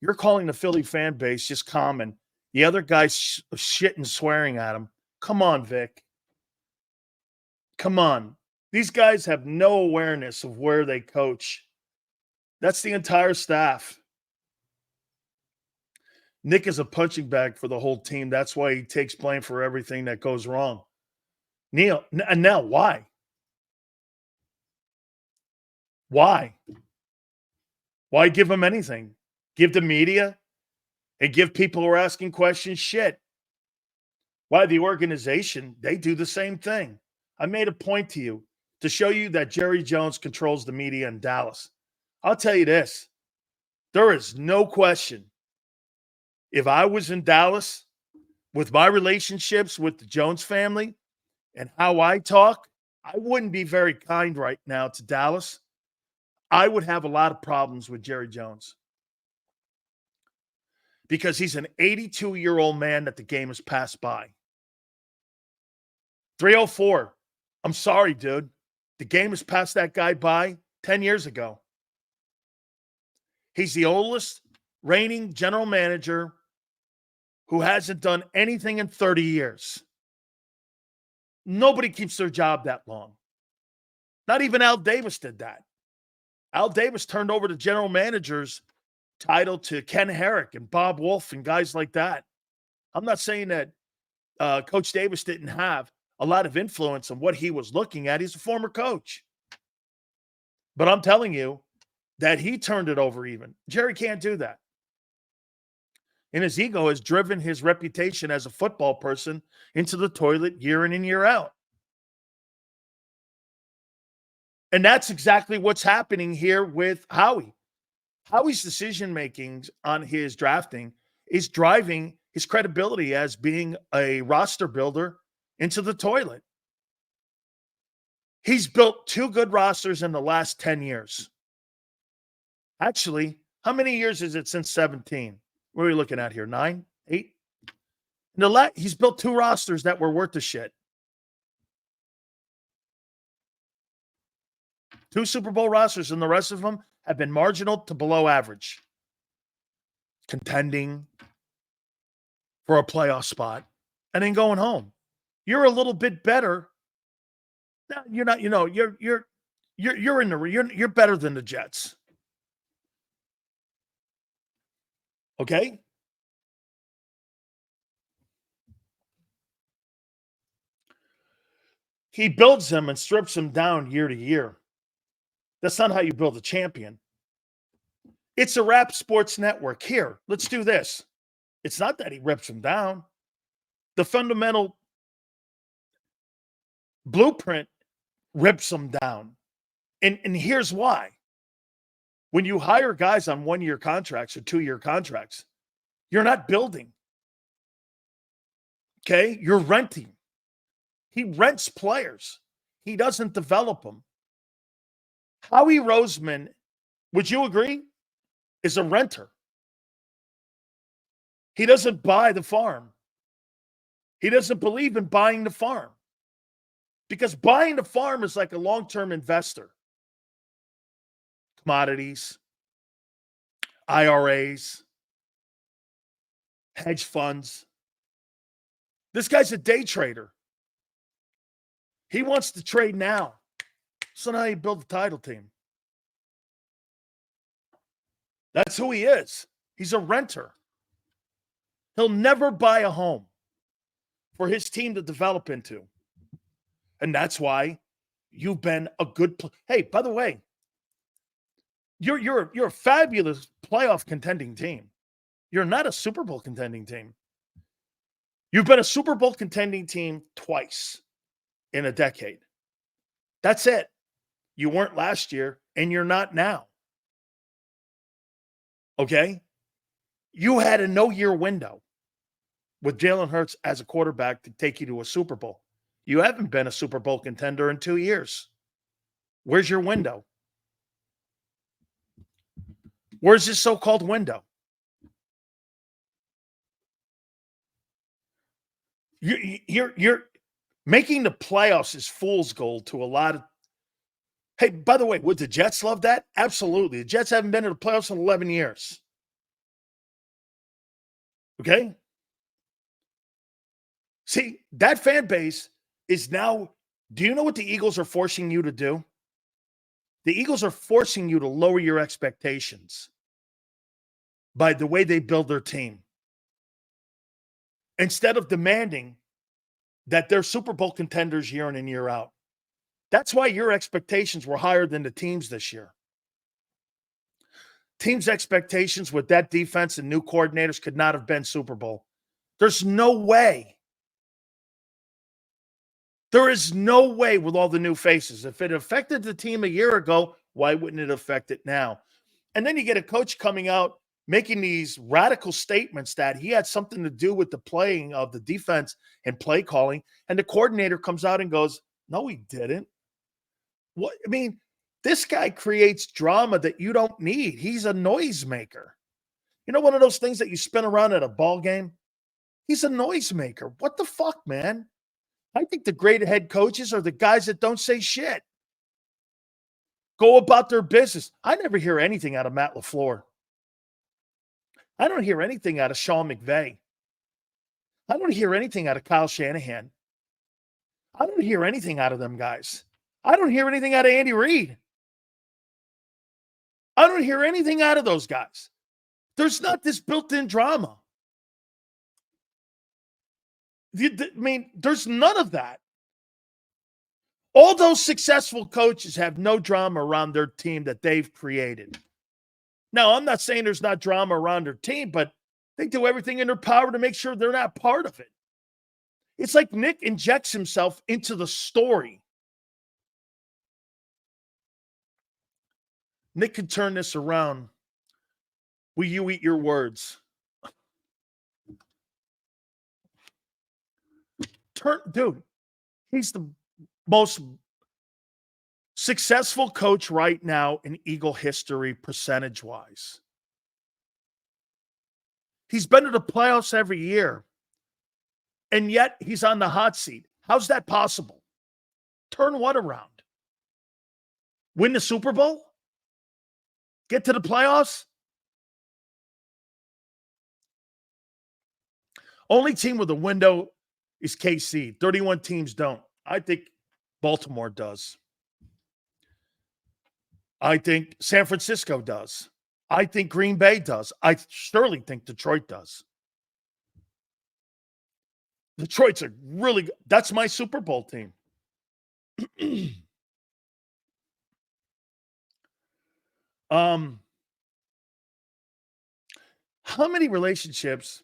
You're calling the Philly fan base just common. The other guy's shit and swearing at him. Come on, Vic. Come on. These guys have no awareness of where they coach. That's the entire staff. Nick is a punching bag for the whole team. That's why he takes blame for everything that goes wrong. Nell, why? Why? Why give him anything? Give the media and give people who are asking questions shit. Why the organization? They do the same thing. I made a point to you to show you that Jerry Jones controls the media in Dallas. I'll tell you this. There is no question. If I was in Dallas with my relationships with the Jones family and how I talk, I wouldn't be very kind right now to Dallas. I would have a lot of problems with Jerry Jones because he's an 82-year-old man that the game has passed by. 304. I'm sorry, dude. The game has passed that guy by 10 years ago. He's the oldest reigning general manager who hasn't done anything in 30 years. Nobody keeps their job that long. Not even Al Davis did that. Al Davis turned over the general manager's title to Ken Herrick and Bob Wolf and guys like that. I'm not saying that Coach Davis didn't have a lot of influence on what he was looking at. He's a former coach. But I'm telling you that he turned it over even. Jerry can't do that. And his ego has driven his reputation as a football person into the toilet year in and year out. And that's exactly what's happening here with Howie. Howie's decision-making on his drafting is driving his credibility as being a roster builder into the toilet. He's built 2 good rosters in the last 10 years. Actually, how many years is it since 17? What are we looking at here? 9? 8? He's built 2 rosters that were worth the shit. 2 Super Bowl rosters, and the rest of them have been marginal to below average. Contending for a playoff spot and then going home. You're a little bit better. No, you're not, you're better than the Jets. Okay? He builds them and strips them down year to year. That's not how you build a champion. It's a rap sports network. Here, let's do this. It's not that he rips them down. The fundamental blueprint rips them down. And here's why. When you hire guys on 1-year contracts or 2-year contracts, you're not building. Okay? You're renting. He rents players. He doesn't develop them. Howie Roseman, would you agree, is a renter. He doesn't buy the farm. He doesn't believe in buying the farm. Because buying the farm is like a long-term investor. Commodities, IRAs, hedge funds. This guy's a day trader. He wants to trade now. So now you build the title team. That's who he is. He's a renter. He'll never buy a home for his team to develop into. And that's why you've been a good hey, by the way, you're a fabulous playoff contending team. You're not a Super Bowl contending team. You've been a Super Bowl contending team twice in a decade. That's it. You weren't last year, and you're not now. Okay? You had a no-year window with Jalen Hurts as a quarterback to take you to a Super Bowl. You haven't been a Super Bowl contender in 2 years. Where's your window? Where's this so-called window? You're making the playoffs is fool's gold to a lot of. Hey, by the way, would the Jets love that? Absolutely. The Jets haven't been to the playoffs in 11 years. Okay? See, that fan base is now, do you know what the Eagles are forcing you to do? The Eagles are forcing you to lower your expectations by the way they build their team. Instead of demanding that they're Super Bowl contenders year in and year out. That's why your expectations were higher than the team's this year. Teams' expectations with that defense and new coordinators could not have been Super Bowl. There's no way. There is no way with all the new faces. If it affected the team a year ago, why wouldn't it affect it now? And then you get a coach coming out making these radical statements that he had something to do with the playing of the defense and play calling, and the coordinator comes out and goes, no, he didn't. What? I mean, this guy creates drama that you don't need. He's a noisemaker. You know, one of those things that you spin around at a ball game? He's a noisemaker. What the fuck, man? I think the great head coaches are the guys that don't say shit. Go about their business. I never hear anything out of Matt LaFleur. I don't hear anything out of Sean McVay. I don't hear anything out of Kyle Shanahan. I don't hear anything out of them guys. I don't hear anything out of Andy Reid. I don't hear anything out of those guys. There's not this built-in drama. I mean, there's none of that. All those successful coaches have no drama around their team that they've created. Now, I'm not saying there's not drama around their team, but they do everything in their power to make sure they're not part of it. It's like Nick injects himself into the story. Nick can turn this around. Will you eat your words? Dude, he's the most successful coach right now in Eagle history, percentage-wise. He's been to the playoffs every year, and yet he's on the hot seat. How's that possible? Turn what around? Win the Super Bowl? Get to the playoffs? Only team with a window is KC. 31 teams don't. I think Baltimore does. I think San Francisco does. I think Green Bay does. I surely think Detroit does. Detroit's a really good. That's my Super Bowl team. How many relationships,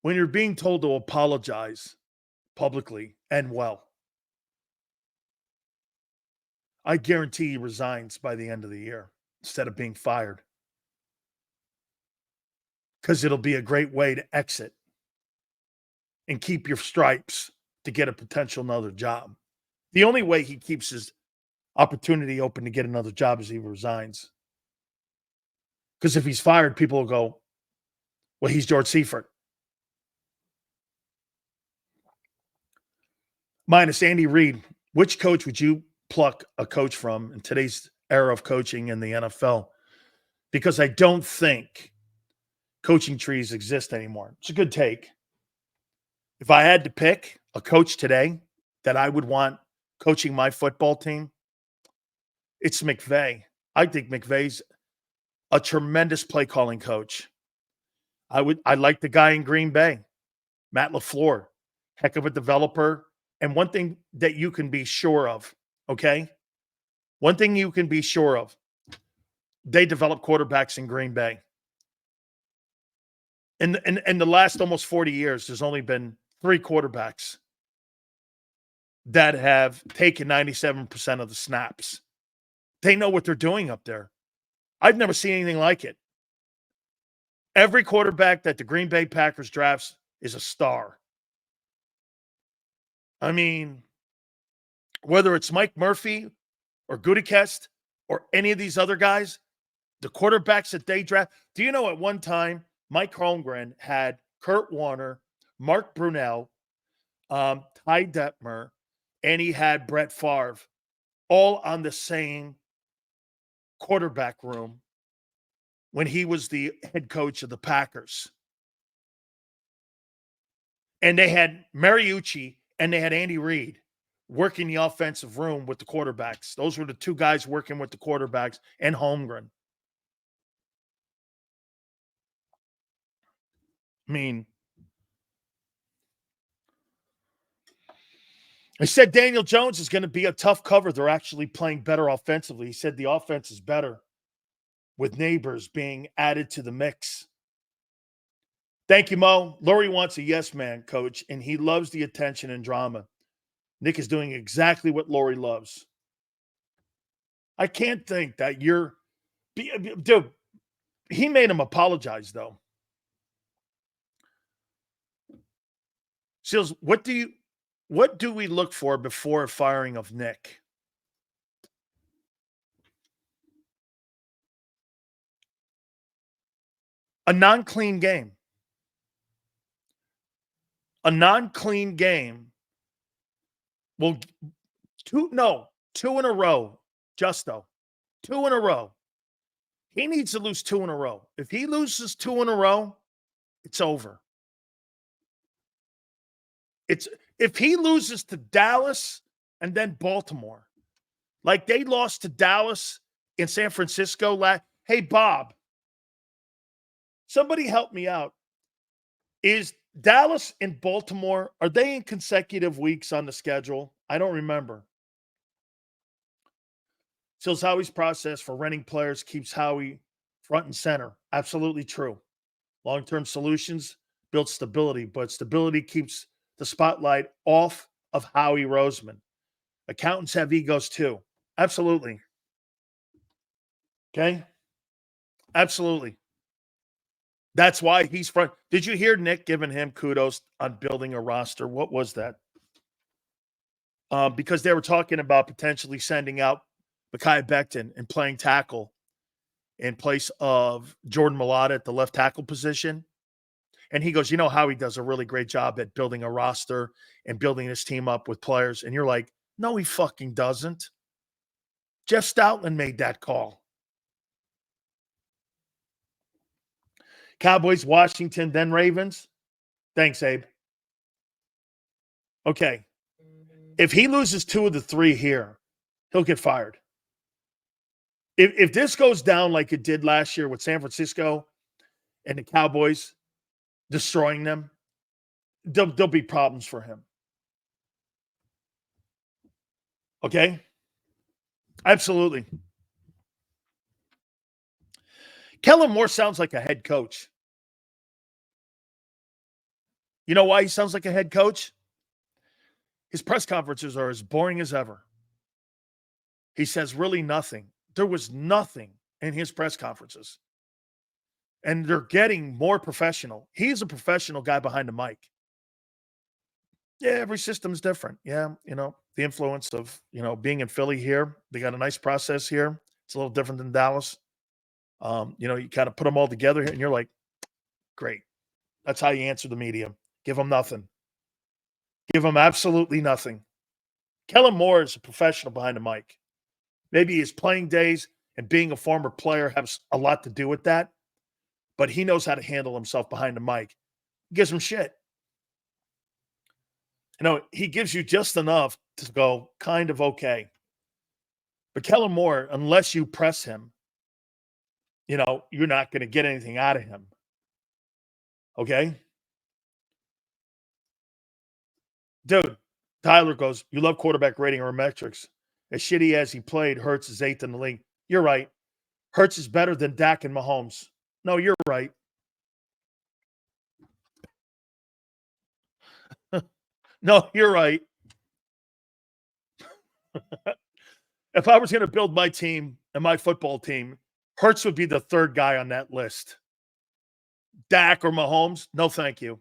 when you're being told to apologize publicly and well, I guarantee he resigns by the end of the year instead of being fired. Because it'll be a great way to exit and keep your stripes to get a potential another job. The only way he keeps his opportunity open to get another job is he resigns. Because if he's fired, people will go, well, he's George Seifert. Minus Andy Reid, which coach would you pluck a coach from in today's era of coaching in the NFL? Because I don't think coaching trees exist anymore. It's a good take. If I had to pick a coach today that I would want coaching my football team, it's McVay. I think McVay's a tremendous play calling coach. I like the guy in Green Bay, Matt LaFleur, heck of a developer. And one thing that you can be sure of, okay? One thing you can be sure of, they develop quarterbacks in Green Bay. In the last almost 40 years, there's only been 3 quarterbacks that have taken 97% of the snaps. They know what they're doing up there. I've never seen anything like it. Every quarterback that the Green Bay Packers drafts is a star. I mean, whether it's Mike Murphy or Gutekunst or any of these other guys, the quarterbacks that they draft. Do you know at one time, Mike Holmgren had Kurt Warner, Mark Brunell, Ty Detmer, and he had Brett Favre all on the same quarterback room when he was the head coach of the Packers. And they had Mariucci and they had Andy Reid working the offensive room with the quarterbacks. Those were the 2 guys working with the quarterbacks and Holmgren. I mean, I said Daniel Jones is going to be a tough cover. They're actually playing better offensively. He said the offense is better with Neighbors being added to the mix. Thank you, Mo. Lori wants a yes man, coach, and he loves the attention and drama. Nick is doing exactly what Lori loves. I can't think that you're – dude, he made him apologize, though. Seals, what do we look for before a firing of Nick? A non-clean game. A non-clean game will 2 in a row, Justo. 2 in a row. He needs to lose 2 in a row. If he loses 2 in a row, it's over. If he loses to Dallas and then Baltimore, like they lost to Dallas in San Francisco hey, Bob, somebody help me out. Is Dallas and Baltimore, are they in consecutive weeks on the schedule? I don't remember. Sills Howie's process for renting players keeps Howie front and center. Absolutely true. Long-term solutions build stability, but stability keeps the spotlight off of Howie Roseman. Accountants have egos too. Absolutely. Okay? Absolutely. That's why he's front. Did you hear Nick giving him kudos on building a roster? What was that? Because they were talking about potentially sending out Mekhi Becton and playing tackle in place of Jordan Mailata at the left tackle position. And he goes, you know how he does a really great job at building a roster and building his team up with players. And you're like, no, he fucking doesn't. Jeff Stoutland made that call. Cowboys, Washington, then Ravens. Thanks, Abe. Okay. If he loses 2 of the 3 here, he'll get fired. If this goes down like it did last year with San Francisco and the Cowboys destroying them, there'll be problems for him. Okay? Absolutely. Kellen Moore sounds like a head coach. You know why he sounds like a head coach? His press conferences are as boring as ever. He says really nothing. There was nothing in his press conferences. And they're getting more professional. He's a professional guy behind the mic. Yeah, every system's different. Yeah, the influence of, being in Philly here. They got a nice process here. It's a little different than Dallas. You kind of put them all together and you're like, great. That's how you answer the media. Give them nothing. Give them absolutely nothing. Kellen Moore is a professional behind the mic. Maybe his playing days and being a former player has a lot to do with that, but he knows how to handle himself behind the mic. He gives him shit. He gives you just enough to go kind of okay. But Kellen Moore, unless you press him, you're not going to get anything out of him. Okay? Dude, Tyler goes, you love quarterback rating or metrics. As shitty as he played, Hurts is 8th in the league. You're right. Hurts is better than Dak and Mahomes. No, you're right. No, you're right. If I was going to build my team and my football team, Hurts would be the 3rd guy on that list. Dak or Mahomes? No, thank you.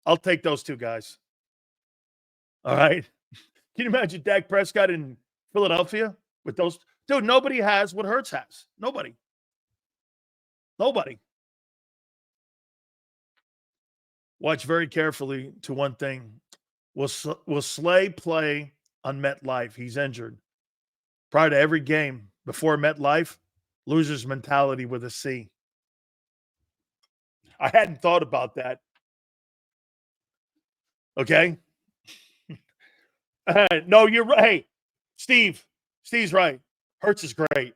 I'll take those 2 guys. All right. Can you imagine Dak Prescott in Philadelphia with those? Dude, nobody has what Hurts has. Nobody. Watch very carefully to one thing. Will Slay play on MetLife? He's injured. Prior to every game, before MetLife, loser's mentality with a C. I hadn't thought about that. Okay? No, you're right. Hey, Steve's right. Hurts is great.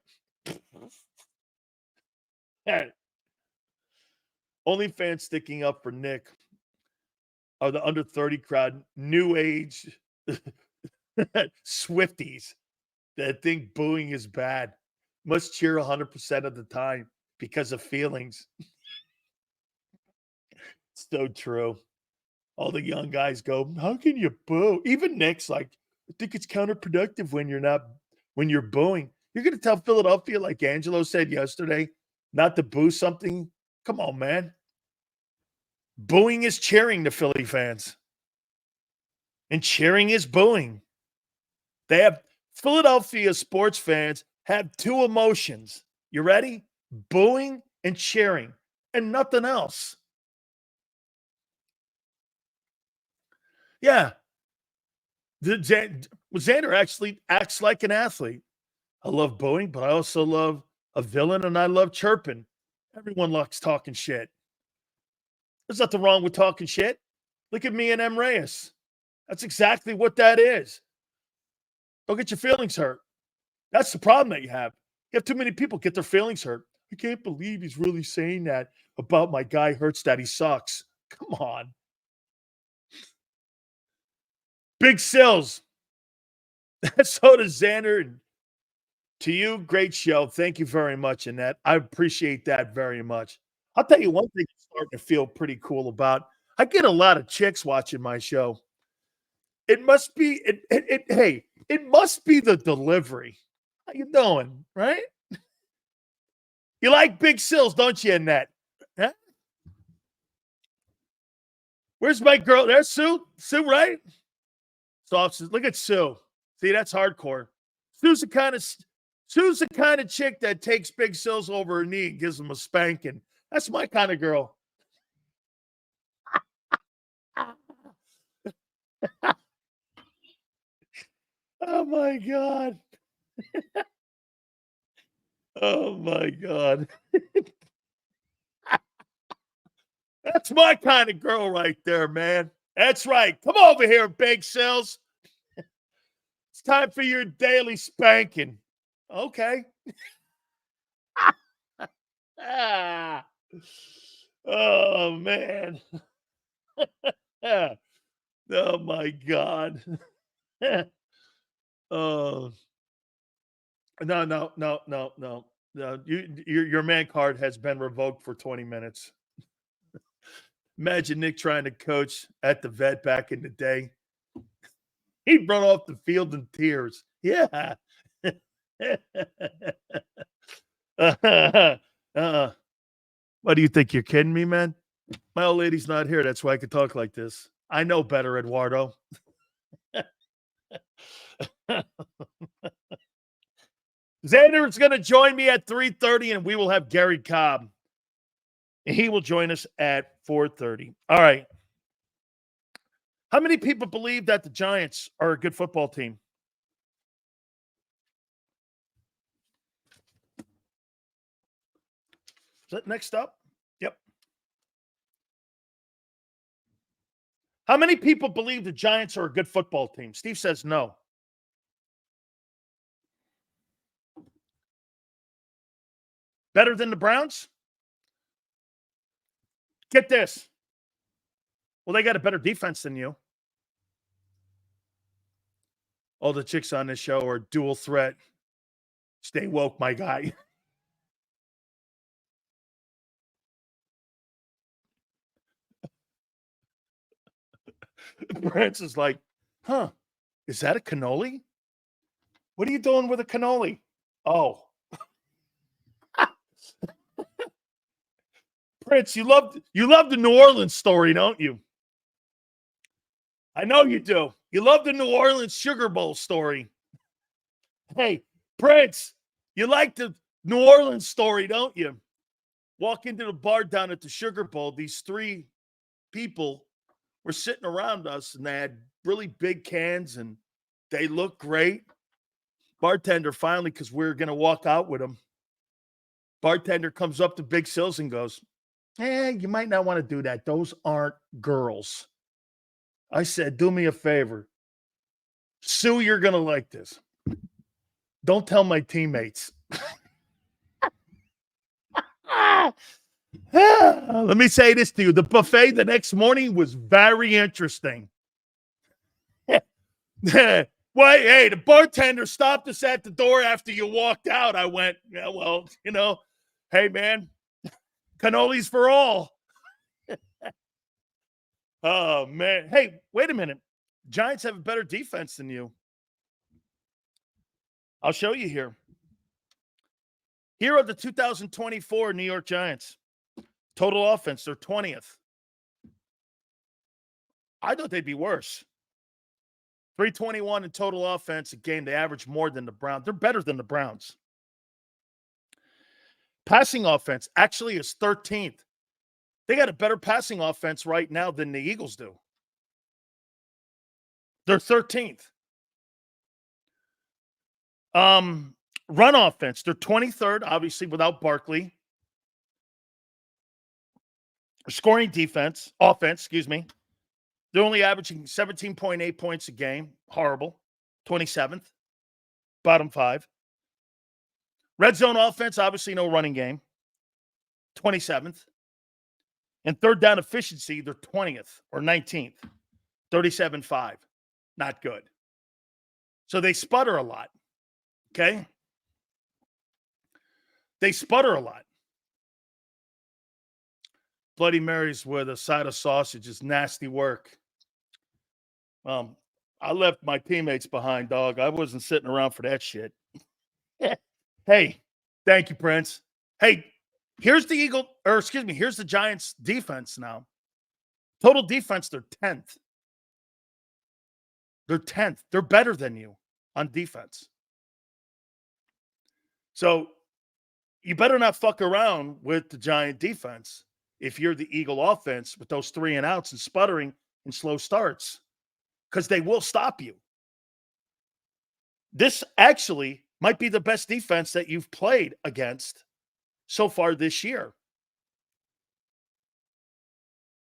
Only fans sticking up for Nick are the under 30 crowd, new age Swifties that think booing is bad. Must cheer 100% of the time because of feelings. So true. All the young guys go, how can you boo? Even Nick's like, I think it's counterproductive when you're booing. You're going to tell Philadelphia, like Angelo said yesterday, not to boo something? Come on, man. Booing is cheering to Philly fans. And cheering is booing. Philadelphia sports fans have 2 emotions. You ready? Booing and cheering. And nothing else. Yeah. Xander actually acts like an athlete. I love booing, but I also love a villain, and I love chirping. Everyone likes talking shit. There's nothing wrong with talking shit. Look at me and M. Reyes. That's exactly what that is. Don't get your feelings hurt. That's the problem that you have. You have too many people get their feelings hurt. I can't believe he's really saying that about my guy Hurts, that he sucks. Come on. Big Sills. So does Xander. And to you, great show. Thank you very much, Annette. I appreciate that very much. I'll tell you one thing I'm starting to feel pretty cool about. I get a lot of chicks watching my show. It must be, hey, it must be the delivery. How you doing, right? You like Big Sills, don't you, Annette? Huh? Where's my girl? There's Sue. Sue, right? Soft. Look at Sue. See, that's hardcore. Sue's the kind of chick that takes Big Sills over her knee and gives him a spanking. That's my kind of girl. Oh my God. Oh my God. That's my kind of girl right there, man. That's right. Come over here, Big Sills. It's time for your daily spanking. Okay. Oh, man. Oh, my God. Oh. No. Your man card has been revoked for 20 minutes. Imagine Nick trying to coach at the vet back in the day. He'd run off the field in tears. Yeah. What do you think? You're kidding me, man? My old lady's not here. That's why I could talk like this. I know better, Eduardo. Xander is going to join me at 3:30, and we will have Gary Cobb. He will join us at 4:30. All right. How many people believe that the Giants are a good football team? Is that next up? Yep. How many people believe the Giants are a good football team? Steve says no. Better than the Browns? Get this. Well, they got a better defense than you. All the chicks on this show are dual threat. Stay woke, my guy. Brent's is like, huh, is that a cannoli? What are you doing with a cannoli? Oh. Prince, you love the New Orleans story, don't you? I know you do. You love the New Orleans Sugar Bowl story. Hey, Prince, you like the New Orleans story, don't you? Walk into the bar down at the Sugar Bowl. These three people were sitting around us, and they had really big cans, and they looked great. Bartender finally, because we were going to walk out with them, bartender comes up to Big Sills and goes, you might not want to do that. Those aren't girls. I said, do me a favor. Sue, you're going to like this. Don't tell my teammates. Let me say this to you. The buffet the next morning was very interesting. Well, hey, the bartender stopped us at the door after you walked out. I went, yeah, well, hey, man, cannolis for all. Oh, man. Hey, wait a minute. Giants have a better defense than you. I'll show you here. Here are the 2024 New York Giants. Total offense, they're 20th. I thought they'd be worse. 321 in total offense a game. They average more than the Browns. They're better than the Browns. Passing offense actually is 13th. They got a better passing offense right now than the Eagles do. They're 13th. Run offense, they're 23rd, obviously, without Barkley. Scoring offense, they're only averaging 17.8 points a game. Horrible. 27th. Bottom 5. Red zone offense, obviously no running game. 27th. And third down efficiency, they're 20th or 19th. 37.5. Not good. So they sputter a lot. Okay? They sputter a lot. Bloody Marys with a side of sausage is nasty work. I left my teammates behind, dog. I wasn't sitting around for that shit. Hey, thank you, Prince. Hey, here's the Giants defense now. Total defense, they're 10th. They're 10th. They're better than you on defense. So you better not fuck around with the Giant defense if you're the Eagle offense with those 3 and outs and sputtering and slow starts, because they will stop you. This actually might be the best defense that you've played against so far this year.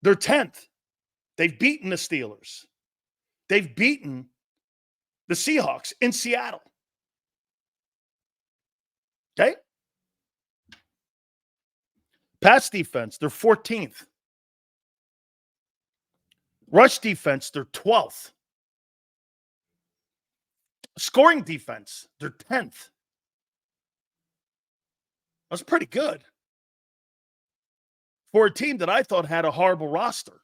They're 10th. They've beaten the Steelers. They've beaten the Seahawks in Seattle. Okay? Pass defense, they're 14th. Rush defense, they're 12th. Scoring defense, they're 10th. That's pretty good for a team that I thought had a horrible roster.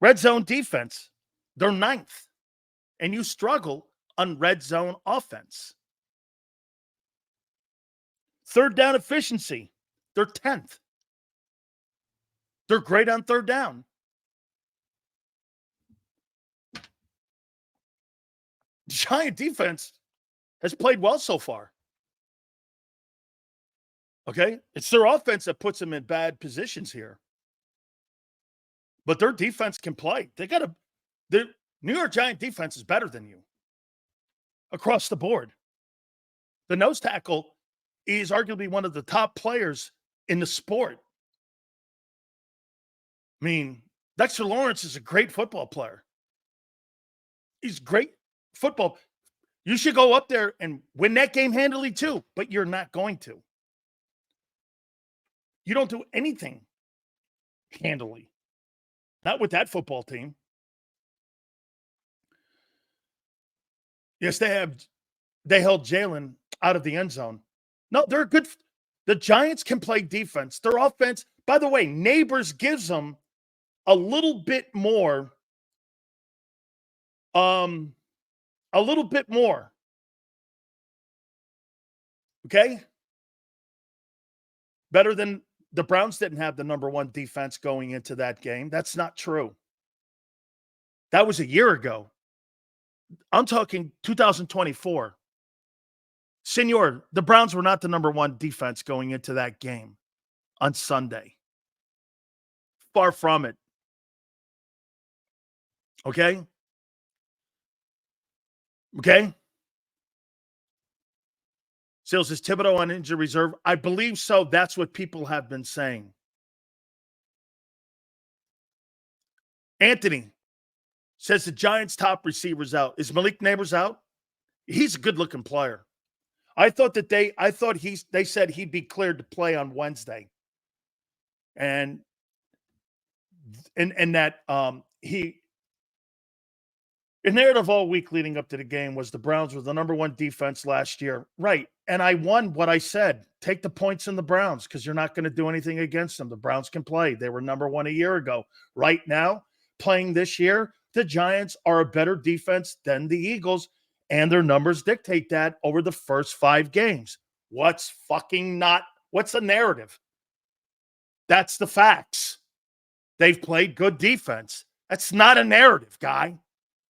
Red zone defense, they're 9th. And you struggle on red zone offense. Third down efficiency, they're 10th. They're great on third down. The Giant defense has played well so far. Okay? It's their offense that puts them in bad positions here. But their defense can play. The New York Giant defense is better than you across the board. The nose tackle is arguably one of the top players in the sport. I mean, Dexter Lawrence is a great football player. He's great football. You should go up there and win that game handily too, but you're not going to. You don't do anything handily. Not with that football team. Yes, they held Jalen out of the end zone. No, they're good. The Giants can play defense. Their offense, by the way, Neighbors gives them a little bit more. Okay? Better than the Browns didn't have the number 1 defense going into that game. That's not true. That was a year ago. I'm talking 2024. Senor, the Browns were not the number 1 defense going into that game on Sunday. Far from it. Okay? Okay? Sales, is Thibodeau on injured reserve? I believe so. That's what people have been saying. Anthony says the Giants' top receiver's out. Is Malik Neighbors out? He's a good-looking player. I thought they said he'd be cleared to play on Wednesday. And that the narrative all week leading up to the game was the Browns were the number 1 defense last year. Right. And I won what I said. Take the points in the Browns because you're not going to do anything against them. The Browns can play. They were number 1 a year ago. Right now, playing this year, the Giants are a better defense than the Eagles, and their numbers dictate that over the first 5 games. What's the narrative? That's the facts. They've played good defense. That's not a narrative, guy.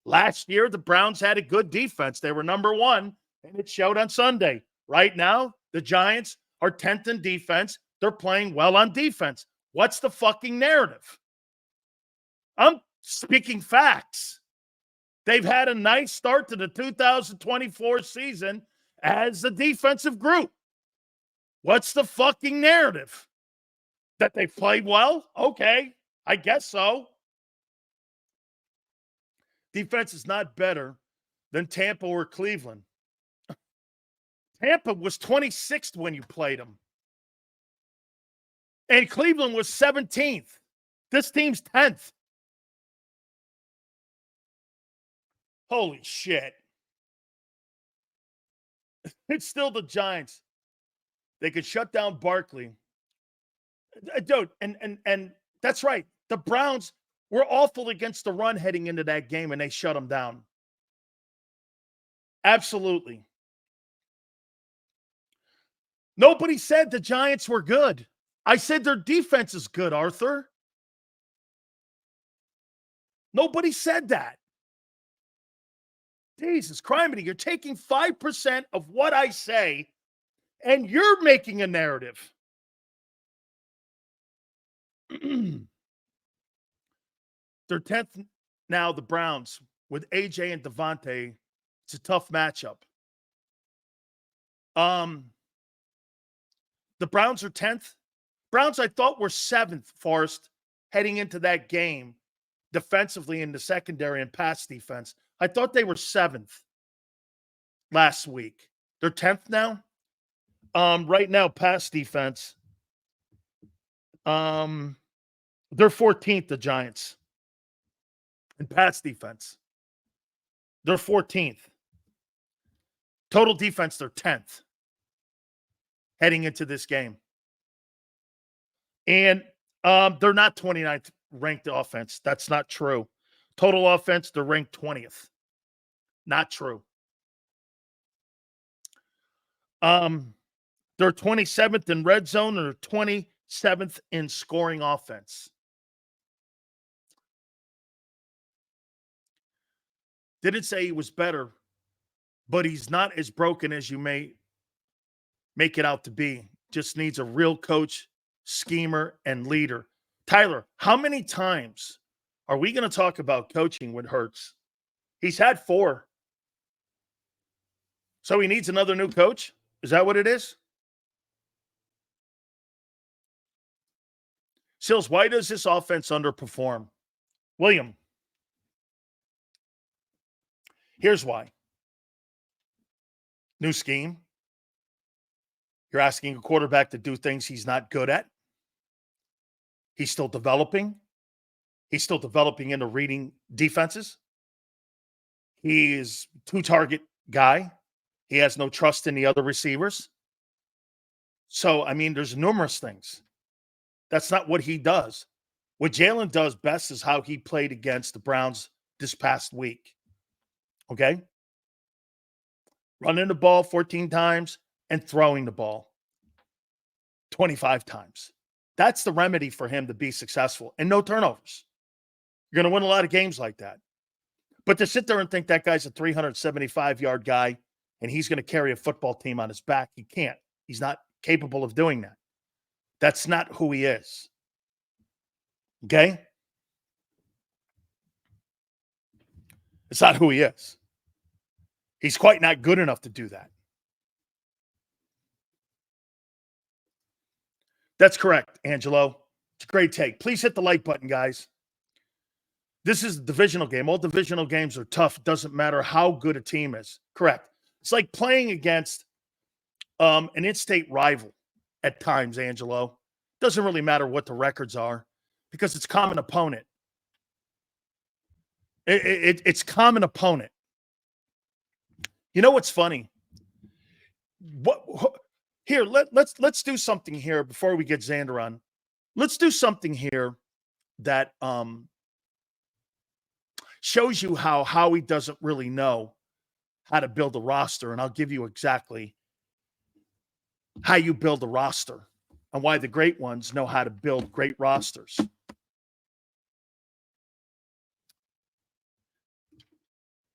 Last year, the Browns had a good defense. They were number 1, and it showed on Sunday. Right now, the Giants are 10th in defense. They're playing well on defense. What's the fucking narrative? I'm speaking facts. They've had a nice start to the 2024 season as a defensive group. What's the fucking narrative? That they played well? Okay, I guess so. Defense is not better than Tampa or Cleveland. Tampa was 26th when you played them. And Cleveland was 17th. This team's 10th. Holy shit. It's still the Giants. They could shut down Barkley. Dude, and that's right. The Browns were awful against the run heading into that game, and they shut them down. Absolutely. Nobody said the Giants were good. I said their defense is good, Arthur. Nobody said that. Jesus Christ, you're taking 5% of what I say, and you're making a narrative. They're 10th now, the Browns, with AJ and Devontae. It's a tough matchup. The Browns are 10th. Browns, I thought, were 7th, Forrest, heading into that game, defensively in the secondary and pass defense. I thought they were 7th last week. They're 10th now. Right now, pass defense. They're 14th, the Giants. In pass defense. They're 14th. Total defense, they're 10th. Heading into this game. And they're not 29th ranked offense. That's not true. Total offense, they're ranked 20th. Not true. They're 27th in red zone and they're 27th in scoring offense. Didn't say he was better, but he's not as broken as you may make it out to be. Just needs a real coach, schemer, and leader. Tyler, how many times are we going to talk about coaching with Hurts? He's had 4. So he needs another new coach? Is that what it is? Sills, why does this offense underperform? William, here's why. New scheme. You're asking a quarterback to do things he's not good at. He's still developing. He's still developing into reading defenses. He is a 2-target guy. He has no trust in the other receivers. So, I mean, there's numerous things. That's not what he does. What Jalen does best is how he played against the Browns this past week. Okay? Running the ball 14 times and throwing the ball 25 times. That's the remedy for him to be successful. And no turnovers. You're going to win a lot of games like that. But to sit there and think that guy's a 375-yard guy and he's going to carry a football team on his back, he can't. He's not capable of doing that. That's not who he is. Okay? It's not who he is. He's quite not good enough to do that. That's correct, Angelo. It's a great take. Please hit the like button, guys. This is a divisional game. All divisional games are tough. It doesn't matter how good a team is. Correct. It's like playing against an in-state rival at times, Angelo. Doesn't really matter what the records are because it's common opponent. It's common opponent. You know what's funny? Here, let's do something here before we get Xander on. Let's do something here that shows you how Howie doesn't really know how to build a roster, and I'll give you exactly how you build a roster and why the great ones know how to build great rosters.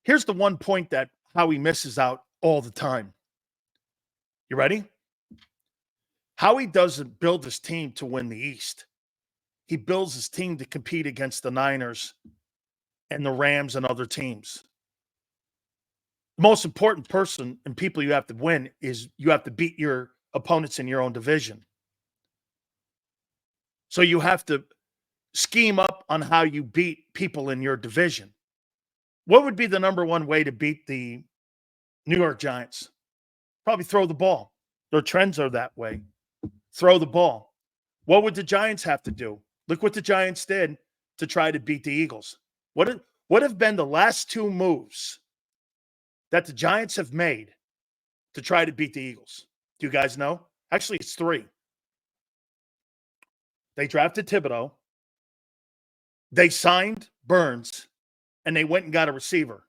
Here's the one point that Howie misses out all the time. You ready? Howie doesn't build his team to win the East. He builds his team to compete against the Niners and the Rams and other teams. The most important person and people you have to win is you have to beat your opponents in your own division. So you have to scheme up on how you beat people in your division. What would be the number one way to beat the New York Giants? Probably throw the ball. Their trends are that way. Throw the ball. What would the Giants have to do? Look what the Giants did to try to beat the Eagles. What have been the last two moves that the Giants have made to try to beat the Eagles? Do you guys know? Actually, it's three. They drafted Thibodeau. They signed Burns, and they went and got a receiver.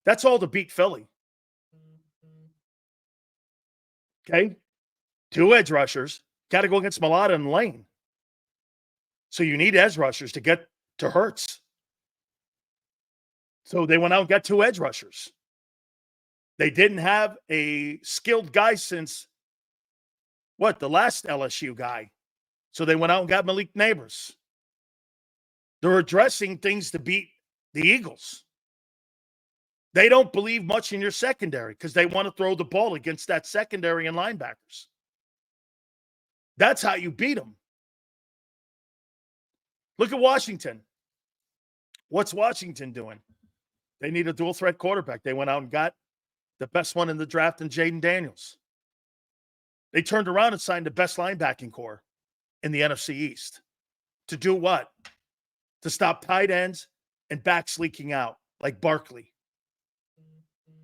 That's all to beat Philly. Okay? 2 edge rushers. Got to go against Malata and Lane. So you need edge rushers to get to Hurts. So they went out and got 2 edge rushers. They didn't have a skilled guy since, the last LSU guy. So they went out and got Malik Neighbors. They're addressing things to beat the Eagles. They don't believe much in your secondary because they want to throw the ball against that secondary and linebackers. That's how you beat them. Look at Washington. What's Washington doing? They need a dual threat quarterback. They went out and got the best one in the draft in Jaden Daniels. They turned around and signed the best linebacking core in the NFC East. To do what? To stop tight ends and backs leaking out, like Barkley.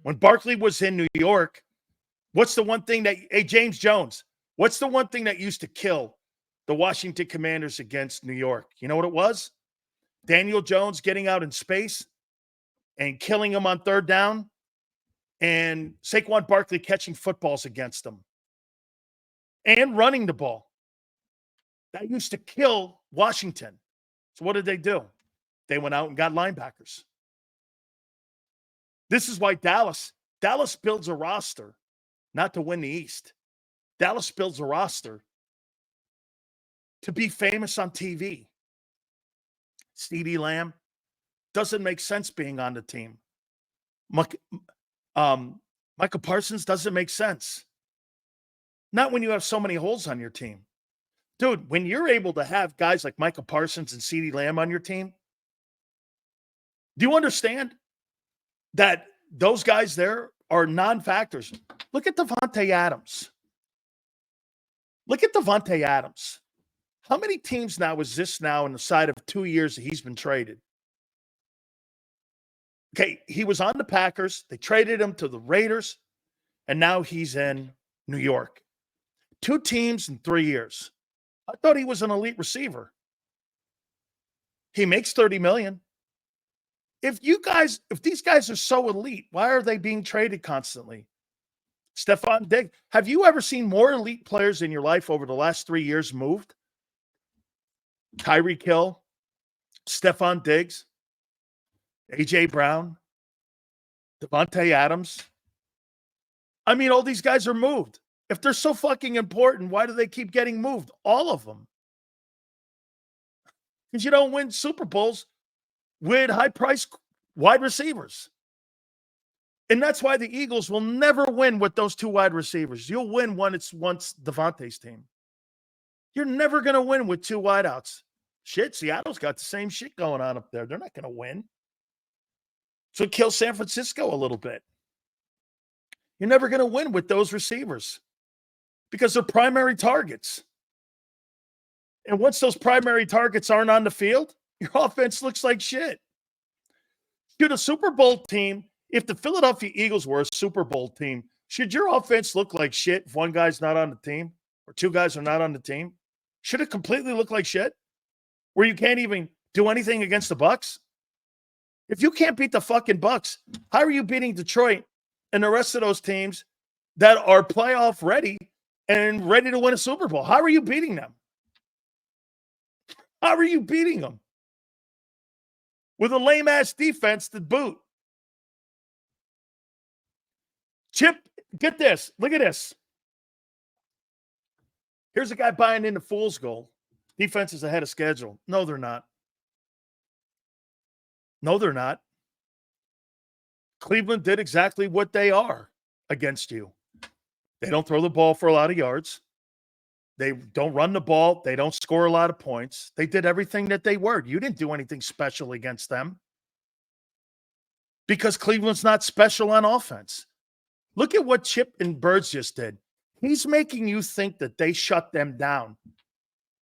When Barkley was in New York, what's the one thing that, James Jones, what's the one thing that used to kill the Washington Commanders against New York? You know what it was? Daniel Jones getting out in space and killing him on third down, and Saquon Barkley catching footballs against them and running the ball. That used to kill Washington. So what did they do? They went out and got linebackers. This is why Dallas builds a roster not to win the East. Dallas builds a roster to be famous on TV. CeeDee Lamb doesn't make sense being on the team. Michael Parsons doesn't make sense. Not when you have so many holes on your team. Dude, when you're able to have guys like Michael Parsons and CeeDee Lamb on your team, do you understand that those guys there are non-factors? Look at Devontae Adams. How many teams now is this now in the side of 2 years that he's been traded? Okay, he was on the Packers. They traded him to the Raiders, and now he's in New York. 2 teams in 3 years. I thought he was an elite receiver. He makes $30 million. If these guys are so elite, why are they being traded constantly? Stephon Diggs. Have you ever seen more elite players in your life over the last 3 years moved? Tyreek Hill, Stephon Diggs, A.J. Brown, Devontae Adams. I mean, all these guys are moved. If they're so fucking important, why do they keep getting moved? All of them. Because you don't win Super Bowls with high-priced wide receivers. And that's why the Eagles will never win with those 2 wide receivers. You'll win when it's once Devontae's team. You're never going to win with 2 wideouts. Shit, Seattle's got the same shit going on up there. They're not going to win. So kill San Francisco a little bit. You're never going to win with those receivers because they're primary targets. And once those primary targets aren't on the field, your offense looks like shit. Should a Super Bowl team, if the Philadelphia Eagles were a Super Bowl team, should your offense look like shit if one guy's not on the team or 2 guys are not on the team? Should it completely look like shit where you can't even do anything against the Bucs? If you can't beat the fucking Bucs, how are you beating Detroit and the rest of those teams that are playoff ready and ready to win a Super Bowl? How are you beating them? How are you beating them? With a lame-ass defense to boot. Chip, get this. Look at this. Here's a guy buying into fool's gold. Defense is ahead of schedule. No, they're not. No, they're not. Cleveland did exactly what they are against you. They don't throw the ball for a lot of yards. They don't run the ball. They don't score a lot of points. They did everything that they were. You didn't do anything special against them because Cleveland's not special on offense. Look at what Chip and Birds just did. He's making you think that they shut them down.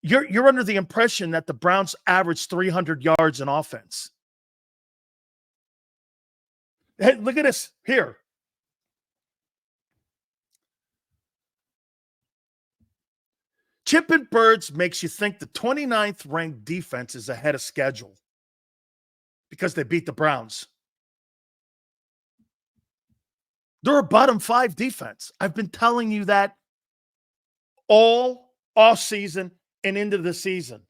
You're under the impression that the Browns averaged 300 yards in offense. Hey, look at this here. Chip and Birds makes you think the 29th ranked defense is ahead of schedule because they beat the Browns. They're a bottom 5 defense. I've been telling you that all offseason and into the season.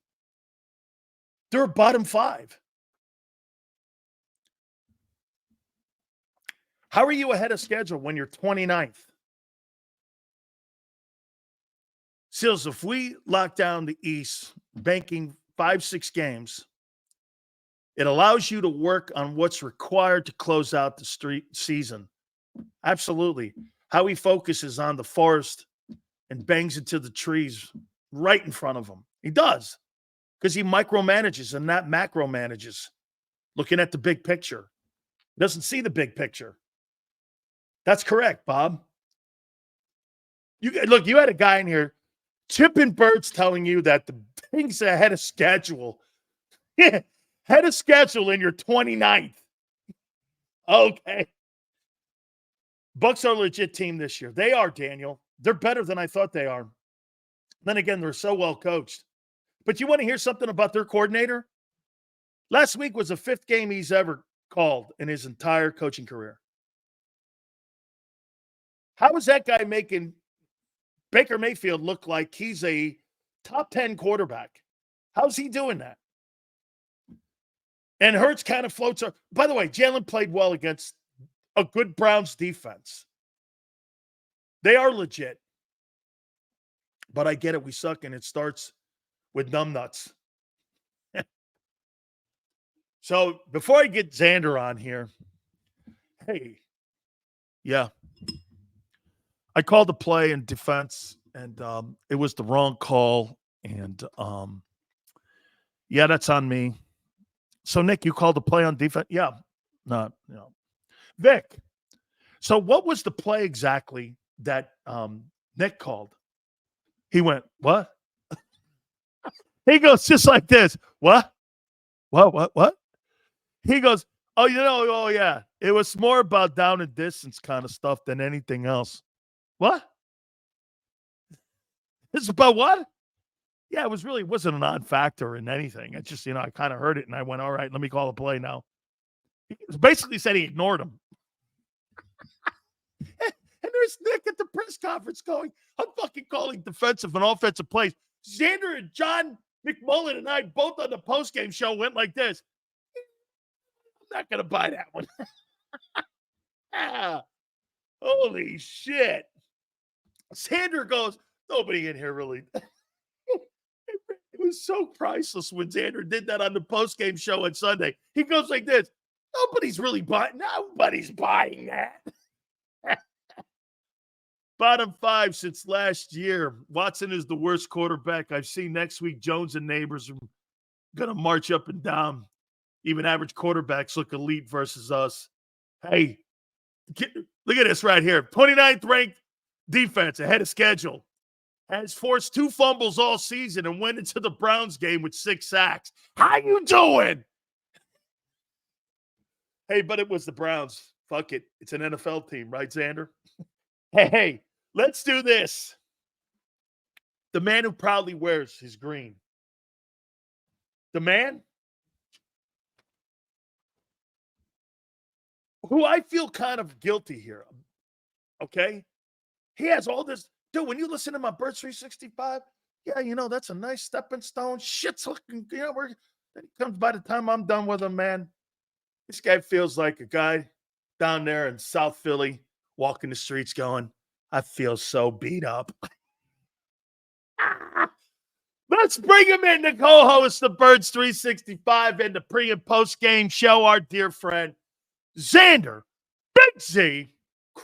They're a bottom 5. How are you ahead of schedule when you're 29th? Sills, if we lock down the East, banking 5-6 games, it allows you to work on what's required to close out the season. Absolutely. How he focuses on the forest and bangs into the trees right in front of him. He does. Because he micromanages and not macromanages. Looking at the big picture. He doesn't see the big picture. That's correct, Bob. You had a guy in here, Chip and Birds, telling you that the things ahead of schedule. Head of schedule in your 29th. Okay. Bucks are a legit team this year. They are, Daniel. They're better than I thought they are. Then again, they're so well coached. But you want to hear something about their coordinator? Last week was the 5th game he's ever called in his entire coaching career. How is that guy making Baker Mayfield look like he's a top 10 quarterback? How's he doing that? And Hurts kind of floats up. By the way, Jalen played well against a good Browns defense. They are legit. But I get it. We suck, and it starts with numbnuts. So before I get Xander on here, hey, yeah. I called the play in defense, and it was the wrong call. And, yeah, that's on me. So, Nick, you called the play on defense? Yeah. Vic, so what was the play exactly that Nick called? He went, what? He goes just like this. What? What? He goes, oh, yeah. It was more about down and distance kind of stuff than anything else. What? It's about what? Yeah, it wasn't an odd factor in anything. It just, I kind of heard it and I went, all right, let me call the play now. He basically said he ignored him. And there's Nick at the press conference going, I'm fucking calling defensive and offensive plays. Xander and John McMullen and I both on the postgame show went like this. I'm not going to buy that one. Holy shit. Xander goes, nobody in here really. It was so priceless when Xander did that on the postgame show on Sunday. He goes like this. Nobody's buying that. Bottom 5 since last year. Watson is the worst quarterback I've seen. Next week, Jones and Neighbors are going to march up and down. Even average quarterbacks look elite versus us. Hey, look at this right here. 29th ranked defense ahead of schedule. Has forced 2 fumbles all season and went into the Browns game with 6 sacks. How you doing? Hey, but it was the Browns. Fuck it. It's an NFL team, right, Xander? Hey, let's do this. The man who proudly wears his green. The man who I feel kind of guilty here. Okay? He has all this. Dude, when you listen to my Birds 365, yeah, that's a nice stepping stone. Shit's looking, then it comes by the time I'm done with him, man. This guy feels like a guy down there in South Philly walking the streets going, I feel so beat up. Let's bring him in to co-host the Birds 365 and the pre- and post-game show, our dear friend, Xander see